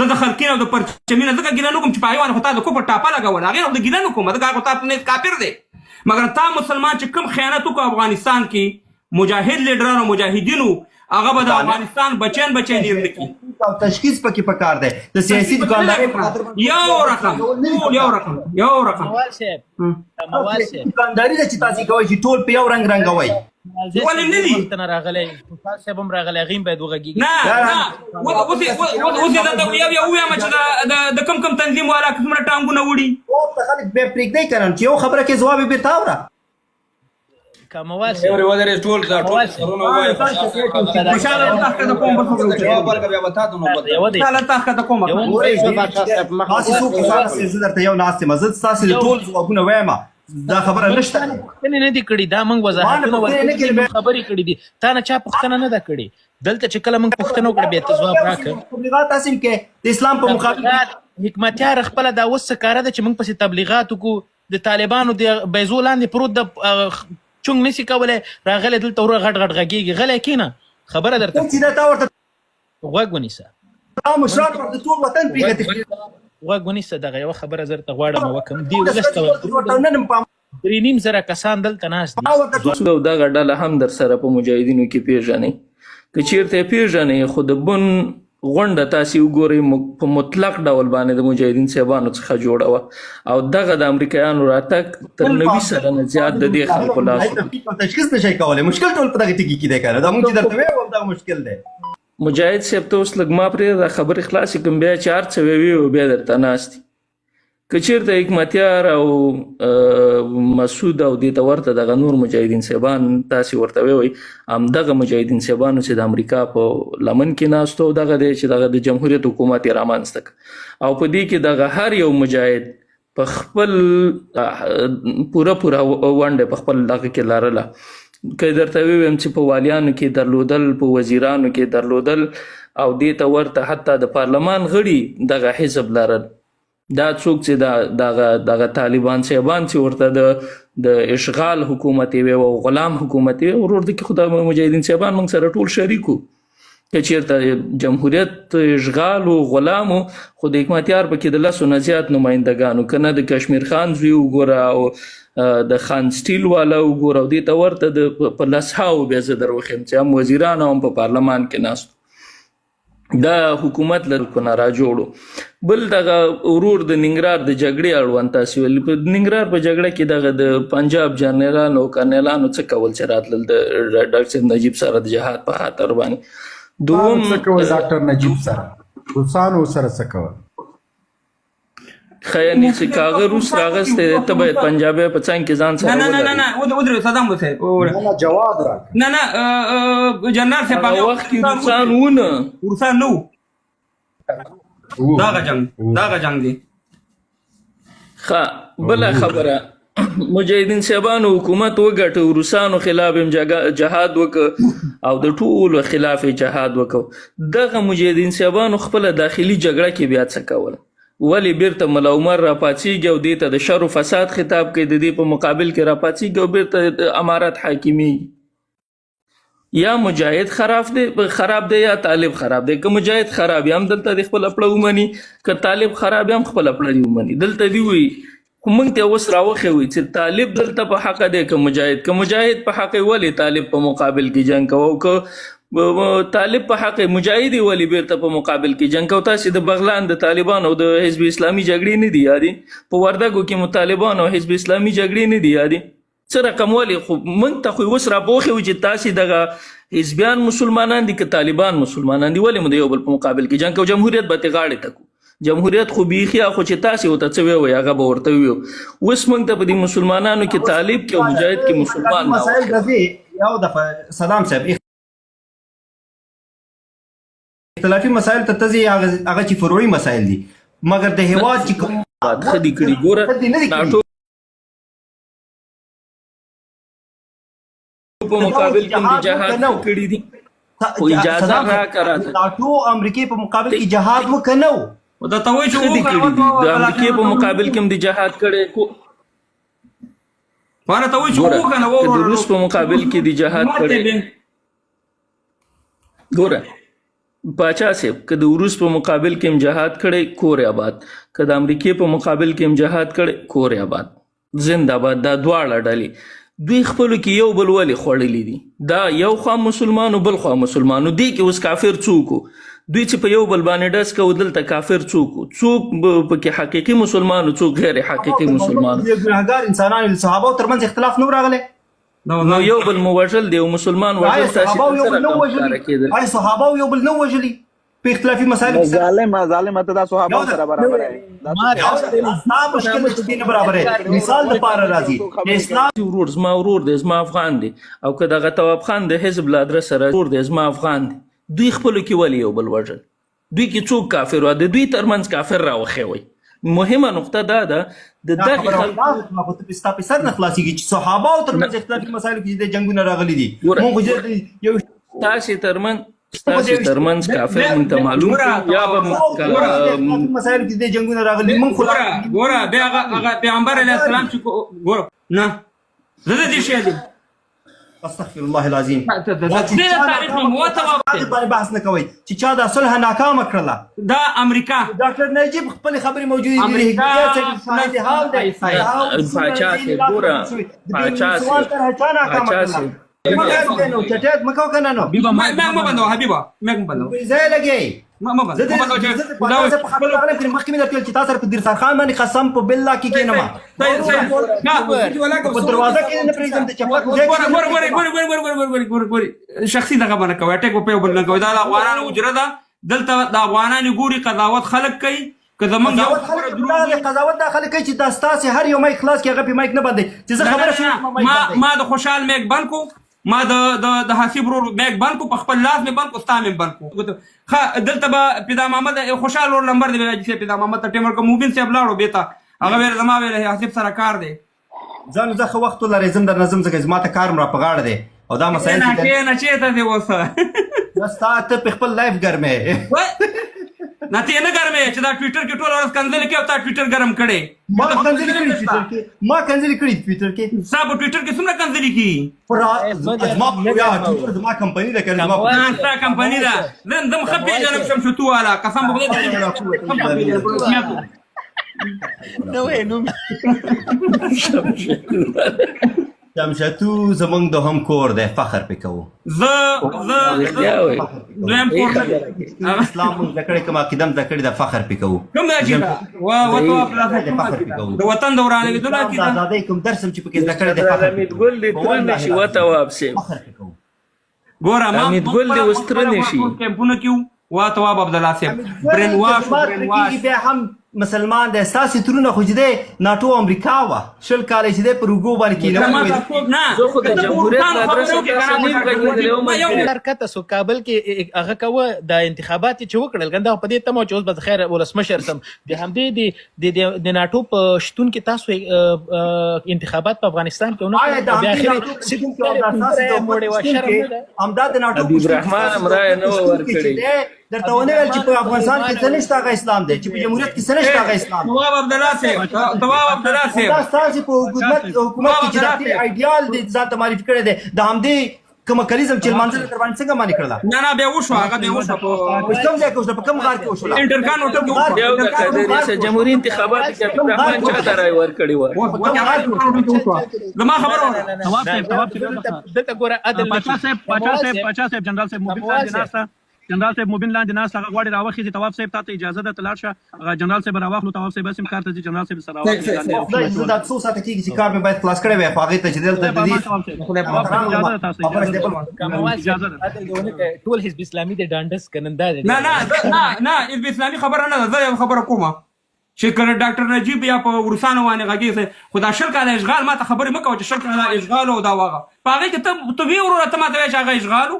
Speaker 2: زه د خلقین او د پرچمینه ځکه ګیله نه کوم چې په هغې باندې خو تا د کفر ټاپه لګوله هغې خو د ګیله نه کوم ځکه هغه خو تا په نیز کافر دی مګر تا مسلمان چې کوم خیانت وکړو افغانستان کې مجاهد لیډران او مجاهدینو هغه به د افغانستان بچیان هیر نه کړي
Speaker 6: او تشخیص پکې پکار دی د سیاسي دکاندارۍ
Speaker 2: یو رقم
Speaker 3: موال صاحب
Speaker 6: دکانداري ده چې تاسې کوئ چې ټول په یو رنګ رنګوئ
Speaker 2: ولې نه دي
Speaker 3: نه راغلی خوشحال صاحب هم راغلی هغې هم باید وغږېږي
Speaker 2: نه اوس یې درته یو ووایم چې د کم تنظیم والا څومره ټانګونه وړي
Speaker 6: خلک بیا پرېږدئ که نه چې یو خبره کې ځواب یې بېرته اوره
Speaker 3: که موال صاحب
Speaker 7: ودرې ټول سرونه ووایه
Speaker 2: خوشحاله تاسو ته کوم
Speaker 7: جواب ورکړه بیا به تا ته نوبت
Speaker 3: یوه دی
Speaker 2: خوشحاله تاسو ته کوم
Speaker 6: تاسې څوک زه درته یو ناست یم زه ستاسې د ټول ځوابونه وایم دا خبره نشته
Speaker 3: پوښتنې نه دي کړي دا موږ وضاحتونه ورکړي خبرې کړي دي تا نه چا پوښتنه نه ده کړې دلته چې کله موږ پوښتنه وکړه بیا ته ځواب راکړه
Speaker 6: تبلیغات تاسې هم کې د اسلام په مقابل
Speaker 3: حکمتیار خپله دا اوس څه کاره ده چې موږ پسې تبلیغات وکړو د طالبانو د بیضو لاندې پروت د چونګ نشي کولی راغلی دلته وروره غټ غږېږي غلی کښېنه خبره درته
Speaker 6: چې دا تا ورته
Speaker 3: غوږ ونیسه
Speaker 6: مشران ورته ټول وطن پرېږدي
Speaker 3: غوږ ونیسه دغه یوه خبره زه درته غواړم وکړم دې ولس ته 3,500 کسان دلته ناست دي
Speaker 8: او دغه ډله هم در سره په مجاهدینو کې پیژنئ که چیرته یې پیژنئ خو د بن غونډه تاسې وګورئ په مطلق ډول باندې د مجاهدین صاحبانو څخه جوړه وه او دغه د امریکایانو راتګ تر 90 سلنه زیات د دې خلکو لاس
Speaker 6: تشخیص نشئ کولی مشکل ټول په دغه ټکي کې دی که نه دا مونږ چې درته ویو همدغه مشکل دی
Speaker 8: مجاهد صاحب ته اوس لږ ما پرېږده خبرې خلاصې کړم بیا چې هر څه ویوي بیا درته ناست دي که چېرته حکمتیار او مسعود او دې ته ورته دغه نور مجاهدین صاحبان تاسې ورته ووایئ همدغه مجاهدین صاحبانو چې د امریکا په لمن کې ناستو دغه دی چې دغه د جمهوریت حکومت یې رامنځته کړ او په دې کې دغه هر یو مجاهد په خپل پوره ونډه په خپل دغه کې لرله که درته ووایم چې په والیانو کې درلودل په وزیرانو کې درلودل او دې ته ورته حتی د پارلمان غړي دغه حزب لرل دا څوک چې دغه طالبان صاحبان چې ورته د اشغال حکومت یې او غلام حکومت یې ورور د کې خو د مجاهدین صاحبان موږ سره ټول شریک وو که چېرته جمهوریت اشغال و غلام و خو د حکمتیار پکې د 10 نه زیات نمایندګانو که نه د کشمیر خان زوی وګوره او د خان سټیل والا وګوره او دې ته ورته په لسهاو بیا زه در وښیم چې هم وزیران او هم په پارلمان کې ناست دا حکومت له نه راجوړو بل دغه ورور د ننګرهار د جګړې اړوند تاسې ویل په ننګرهار په جګړه کې دغه د پنجاب جنرالانو او کرنیلانو څه کول چې راتلل د ډاکټر نجیب سره د جهاد په خاطر باندې دوم
Speaker 1: څه کول ډاکټر نجیب سره روسانو سره څه کول
Speaker 8: خیاني چې کاغه روس راغسته ته باید پنجابي په څنګه کې ځان سره
Speaker 2: نه ودر صدام وسه
Speaker 1: جواب راک
Speaker 2: نه جنرال سے
Speaker 8: په وخت کې روسان ونه
Speaker 2: روسان نو داغه جنگ دی
Speaker 8: بل خبره مجاهدین صاحبانو حکومت وګټو روسانو خلاف جهاد وکړ او د ټولو خلاف جهاد وکړ دغه مجاهدین صاحبانو خپل داخلي جګړه کې بیا څه کول ولی بیرته ملا عمر را پاتېږي او دې ته د شر و فساد خطاب کوي د دې په مقابل کې را پاتېږي او بیرته امارت حاکمي یا مجاهد خراب دی یا طالب خراب دی. که مجاهد خراب هم دلته د خپل خپله ومني، که طالب خراب هم خپل خپله دې ومني. دلته دې وایي خو موږ ته اوس راوښوي چې طالب دلته په حقه دی که مجاهد په حقه ولې طالب په مقابل کې جنګ کوو، او که طالب په حقه مجاهد ولې بیرته په مقابل کې جنګ کوو. تاسې د بغلان د طالبانو او د حزب اسلامي جګړې نه دي یادې؟ په وردګو کې مو طالبانو او حزب اسلامي جګړې نه دي یادې؟ څه رقم ولې؟ خو موږ ته خو اوس راپوښوي چې تاسې دغه حزبیان مسلمانان دي که طالبان مسلمانان دي، ولې مو د یو بل په مقابل کې جنګ کوو؟ جمهوریت به ترې غاړې ته کړو. جمهوریت خو بیخي خو چې تاسې ورته څه ووایي هغه به ورته ووایو. اوس موږ ته په دې مسلمانانو کې طالب کې او مجاهد کې مسلمان
Speaker 6: مسائل راځي. یو دفعه سلام صاحب اختلافي مسائل ته تزي هغه چې فروعي مسائل دي، مګر د هیواد چې کوم
Speaker 8: خدي کړي ګوره ناټو په مقابل کې د جهاد کړي دي، خو اجازه راکړه
Speaker 6: ناټو امریکای په مقابل کې جهاد وکړو.
Speaker 2: دا ته وایي چې
Speaker 8: خدي کړي دي د امریکای په مقابل کې د جهاد کړي کو
Speaker 2: وانه ته وایي چې وکړه
Speaker 8: د روس په مقابل کې د جهاد کړي. ګوره باچا صاحب که د روس په مقابل کې هم جهاد کړی کور آباد، که د امریکای په مقابل کې هم جهاد کړی کور آباد زنده باد. دا دواړه ډلې دوی خپلو کې یو بل ولې خوړلي دي؟ دا یو خوا مسلمانو بل خوا مسلمانو دی کې اوس کافر څوک دوی چې په یو بل باندې ډس کوو دلته کافر څوک پکې حقیقي مسلمانو څوک غیر حقیقي مسلمانو.
Speaker 6: ګناهګار انسانانو صحابه ترمنځ اختلاف نه راغلی،
Speaker 8: نو یو بل مو وژل دی او مسلمان وژل تاسې
Speaker 6: آیا صحابه یو بل نه وژلي په اختلافي مسایلو کې؟
Speaker 9: ظالم ته دا صحابه سره برابر دی.
Speaker 6: دا مشکل چې نه برابر دی. مثال د پاره راځي اسلام
Speaker 8: ورور زما ورور دی زما افغان دی، او که دغه تواب خان د حزب له ادرس سره ورور دی زما افغان دی، دوی خپلو کې ولې یو بل وژل؟ دوی کې څوک کافر و؟ د دوی ترمنځ کافر راوښوئ. مهمه نقطه دا ده د دغې
Speaker 6: خلکو ستا په سر نه خلاصېږي چې صحابه ترمنځ اختلافي مسایلو کې د جنګونه راغلي دي. موږ یو
Speaker 8: تاسې ترمنځ کافر مونږ ته معلوم یا به
Speaker 6: مسایلو کې د جنګونه راغلي. موږ
Speaker 2: ګوره بیا هغه پیغمبر علیه السلام چې ګوره نه زه د دې شی
Speaker 6: استغفر الله العظیم
Speaker 2: تاریخ نه
Speaker 6: باندې بحث نه کوئ چې چا دا صلح ناکامه کړله.
Speaker 2: دا امریکا
Speaker 6: ډاکټر نجیب خپل خبرې موجودې دي.
Speaker 8: پاچا صاحب ګوره پاچا صاحب
Speaker 6: چټیات مکو کنه نو
Speaker 2: ما بندو حبیبا ما بندو
Speaker 6: زه لګي
Speaker 2: ما بندو
Speaker 6: زه په خپل غلط کې مخکې مې درته چې تاسو په درسان خان باندې قسم په بالله کې کینم په دروازه کې نه پریږدم ته چې
Speaker 2: ګور شخصي دغه باندې کوي ټیک په بل نه کوي. دا افغانانو اجره ده دلته د افغانانو ګوري قضاوت خلق کوي که زمونږ یو
Speaker 6: قضاوت دا خلک کوي چې دا ستاسې هر یو مایک خلاص کړي هغه په مایک نه بندوي چې زه خبره شوم.
Speaker 2: ما د خوشحال میک بند کو، ما د حسیب ورور میک بند کو، په خپل لاس مې بند کو، ستا مې بند کو. دلته به پیدا محمد خوشحال ورور نمبر دی چې پیدا محمد ته ټیمر کو موبین صاحب لاړو بیته هغه ویل زما ویل حسیب سره کار دی.
Speaker 6: ځان زه خو وخت لري زم در نظم ځکه زما ته کار مې را په غاړه دی او دا مسایل
Speaker 2: نه چېرته دی اوس
Speaker 6: دا ستا ته په خپل لایف ګرمې
Speaker 2: نه ته نه ګرمې چې دا ټویټر کې ټول ورځ کنځلې کوي او تا ټویټر ګرم کړی.
Speaker 6: ما کنځلې کړي ټویټر کې
Speaker 2: ستا په ټویټر کې څومره کنځلې کېږي؟
Speaker 6: ټویټر زما کمپني ده که
Speaker 2: ستا کمپني ده زه دم ښه پېژنم شمشتو والا قسم په خدای
Speaker 6: شمشتو زمونږ د هم کور دی فخر پې کوو.
Speaker 2: دویم کور
Speaker 6: اسلام مونږ زده کړی کوم عقیده م زده کړې ده فخر پې کوو.
Speaker 2: کوم دا عقیده د وطن د ورانېدلو عقیده
Speaker 6: د ازادۍ کوم درس هم چې پکې زده کړی دی فخر
Speaker 8: حمید ګل دې تره نه شي وتواب صاحب
Speaker 6: فخر پې کوو.
Speaker 2: ګوره
Speaker 8: حمید ګل دې اوس تره نه شي
Speaker 2: کیمپونه کې وا تواب عبدالله صاحب برین واش
Speaker 6: بیا هم مسلمان دی ستاسې ترونه خو چې دی ناټو امریکا وه 20 کاله چې دی پر اوږو باندې
Speaker 8: زه خو د جمهوریت له ادرسه داسې نیم غږېدلی وم
Speaker 3: حرکته سو کابل کې هغه کوه د انتخابات چې وکړل ګنده په دې تمه چې اوس به خیر ولسمشر سم د همدې د ناټو په شتون کې تاسو انتخابات په افغانستان کې ونه بیا اخر
Speaker 6: همدا د ناټو
Speaker 8: حبیب رحمان هم رایه نه وه ورکړې
Speaker 6: درته ونه ویل چې په افغانستان کې څه نشته هغه اسلام دی چې په جمهوریت کې څه نشته هغه اسلام دی.
Speaker 2: تواب عبدالله صاحب
Speaker 6: دا ستاسې په حکومت کې چې دا ایډیال دی ځان ته معرفي کړی دی د همدې کومه کلیزم چې لمانځل در باندې څنګه باندې کړله
Speaker 2: نه نه بیا وشو هغه بیا وشو
Speaker 6: په کوم ځای کې وشوله په کوم غار کې وشوله
Speaker 2: انټرکان هوټل کې وشو
Speaker 8: یو د قادري جمهوریت انتخابات کې عبدالرحمن چا ته رای ورکړې وه
Speaker 2: زما خبره
Speaker 3: دلته ګوره عدل
Speaker 10: پاچا صاحب جنرال صاحب موبین لاندې ناسته جنرال صاحب موبین لاندې ناسته هغه غواړي راوخیږي طواف صاحب ته اجازه ده ته لاړ شه هغه جنرال صاحب راواخلو طواف صاحب هم کار ته ځي جنرال صاحب سره راواخلي
Speaker 6: زه دا څو ساعته کېږي چې کار مې باید خلاص کړی وی خو هغې ته چې دلته د دې
Speaker 3: ټول حزب اسلامي د ډانډس کننده دی
Speaker 2: نه حزب اسلامي خبره نه ده زه یو خبره کومه چې کله ډاکټر نجیب یا په ورسانو باندې غږی خو دا شل کاله اشغال ما ته خبرې مه کوه چې شل کاله اشغال او دا واغه په هغې کې ته وی وروره ته ما ته وایې چې هغه اشغال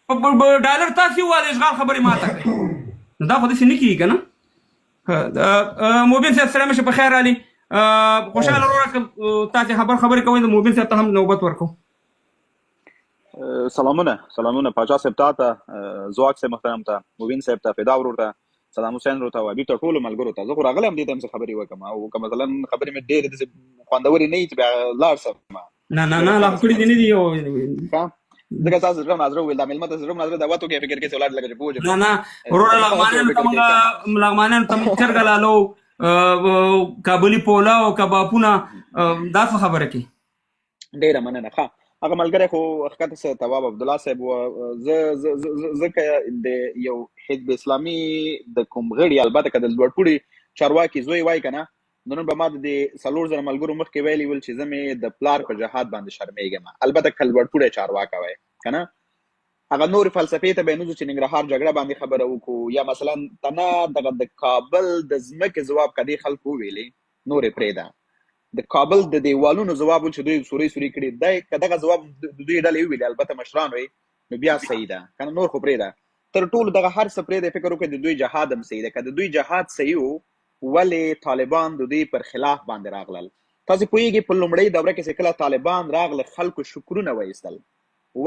Speaker 2: و ډالر تاسې ووایه اشغال خبرې ما ته کړې نو دا خو داسې نه کېږي که نه موبین صاحب سلام شه په خیر علي خوشحاله وروره که تاسې خبرې کوئ د موبین صاحب ته هم نوبت ورکو
Speaker 9: سلامونه پاچا صاحب ته زواک صاحب محترم ته مبین صاحب ته فدا ورور ته صدام حسین ورته او ابي ته ټولو ملګرو ته زه خو راغلی هم دې ته هم څه خبرې وکړم او که مثلا خبرې مې ډېرې داسې خوندورې نه وي چې بیا لاړ شم
Speaker 2: نه لا کړي دي نه دي
Speaker 9: ځکه تاسو زړه ناظره وویل دا مېلمه ته زړه ناظره دا وته کې فکر کې ولاړ لګه چې پوه
Speaker 2: نه وروره لغمانیانو ته موږ چرګه لالو کابلي پولا او کبابونه دا څه خبره کوي
Speaker 9: ډېره مننه ښه هغه ملګری خو ښکته څه تواب عبدالله صاحب زه که د یو حزب اسلامي د کوم غړي البته که د لوړپوړي چارواکي زوی وای که نه نو نن به ما د 4,000 ملګرو مخکې ویلي ول چې زه مې د پلار په جهاد باندې شرمېږم البته که لوړپوړی چارواکی وای که نه هغه نورې فلسفې ته به یې نه ځو چې ننګرهار جګړه باندې خبره وکړو یا مثلا تنه دغه د کابل د ځمکې ځواب که دې خلکو وویلې نورې پرېږده د کابل د دیوالونو ځواب چې دوی سوري کړي دی که دغه ځواب د دوی ډلې وویلې البته مشران وي نو بیا صحیح ده که نه نور خو پرېږده تر ټولو دغه هر څه پرېږدی فکر وکړئ د دوی جهاد هم صحیح ده که د دوی جهاد صحیح و ولې طالبان د دوی پر خلاف باندې راغلل تاسې پوهېږئ په لومړۍ دوره کې چې کله طالبان راغله خلکو شکرونه وایستل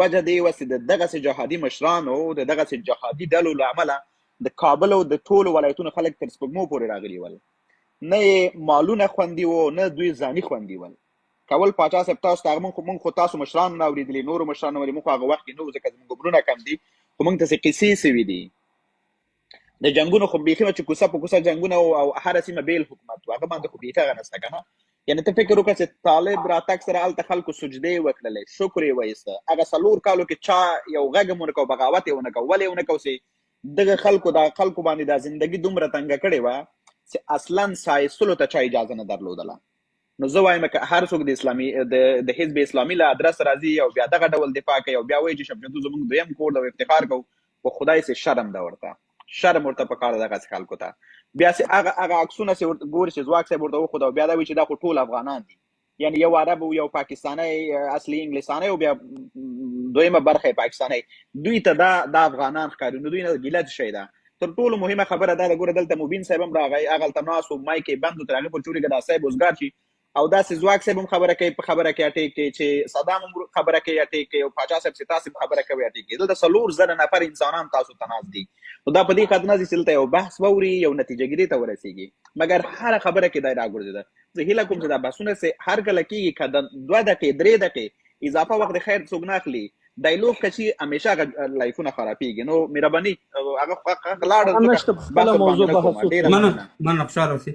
Speaker 9: وجه دې وه چې د دغسې جهادي مشرانو د دغسې جهادي ډلو له امله د کابل او د ټولو ولایتونو خلک تر سپوږمو پورې راغلي ول نه یې مالونه خوندي وو نه دوی ځاني خوندي ول کول پاچا صاحب تاسو ته موږ خو تاسو مشرانو نه اورېدلي نورو مشرانو ولې موږ خو هغه وخت کې نه وو ځکه زموږ عمرونه کم دي خو موږ ته څه کیسې سوي دي د جنګونو خو بیخي چې کوڅه په کوڅه جنګونه او هره سیمه بیل حکومت و هغه باندې خو بیخي هغه نسته که نه یعنې ته فکر وکړه چې طالب راتګ سره هلته خلکو سجدې وکړلې شکر یې وایسته هغه 4 کالو کې چا یو غږ هم ونه کړ بغاوت یې ونه کړ ولې یې ونه کړ چې دغه خلکو باندې دا زندګي دومره تنګه کړې وه چې اصلا سایستلو ته چا اجازه نه درلودله نو زه وایم که هر څوک د حزب اسلامي له ادرس راځي او بیا دغه ډول دفاع کوي او بیا وایي چې شبجدو زموږ دویم کور ده او افتخار کوو په خدای سې شرم ده ورته شرم ورته پکار ده دغسې خلکو ته بیا هغه عکسونه چې ګوري چې ځواک صاحب ورته وښوده او بیا دا وایي چې دا خو ټول افغانان دي یعنې یو عرب او یو پاکستانی اصلي انګلیسانی او بیا دویمه برخه یې پاکستانی دوی ته دا افغانان ښکاري نو دوی نه ګیله څه شی ده تر ټولو مهمه خبره دا ده ګوره دلته مبین صاحب هم راغی هغلته ناست و مایک یې بند و تر هغې پورې چورې که دا صاحب اوزګار شي او داسې ځواک صاحب هم خبره کوي په خبره کې اټیک کوي چې صدام هم خبره کوي اټیک کوي او پاچا صاحب چې تاسې هم خبره کوي اټیک کوي دلته 4,000 نفر انسانان تاسو ته ناست دي نو دا په دې خاطر نه دي چې دلته یو بحث واوري یو نتیجه ګیري ته ورسېږي مګر هره خبره کې دا راګرځېده زه هیله کوم چې دا بحثونه هر کله کېږي که د 2 دقیقې 3 دقیقې اضافه وخت د خیر څوک نه اخلي ډایلوګ که چې همیشه هغه لایفونه خرابېږي نو مهرباني هغه لاړه
Speaker 2: مننه خوشحاله اوسئ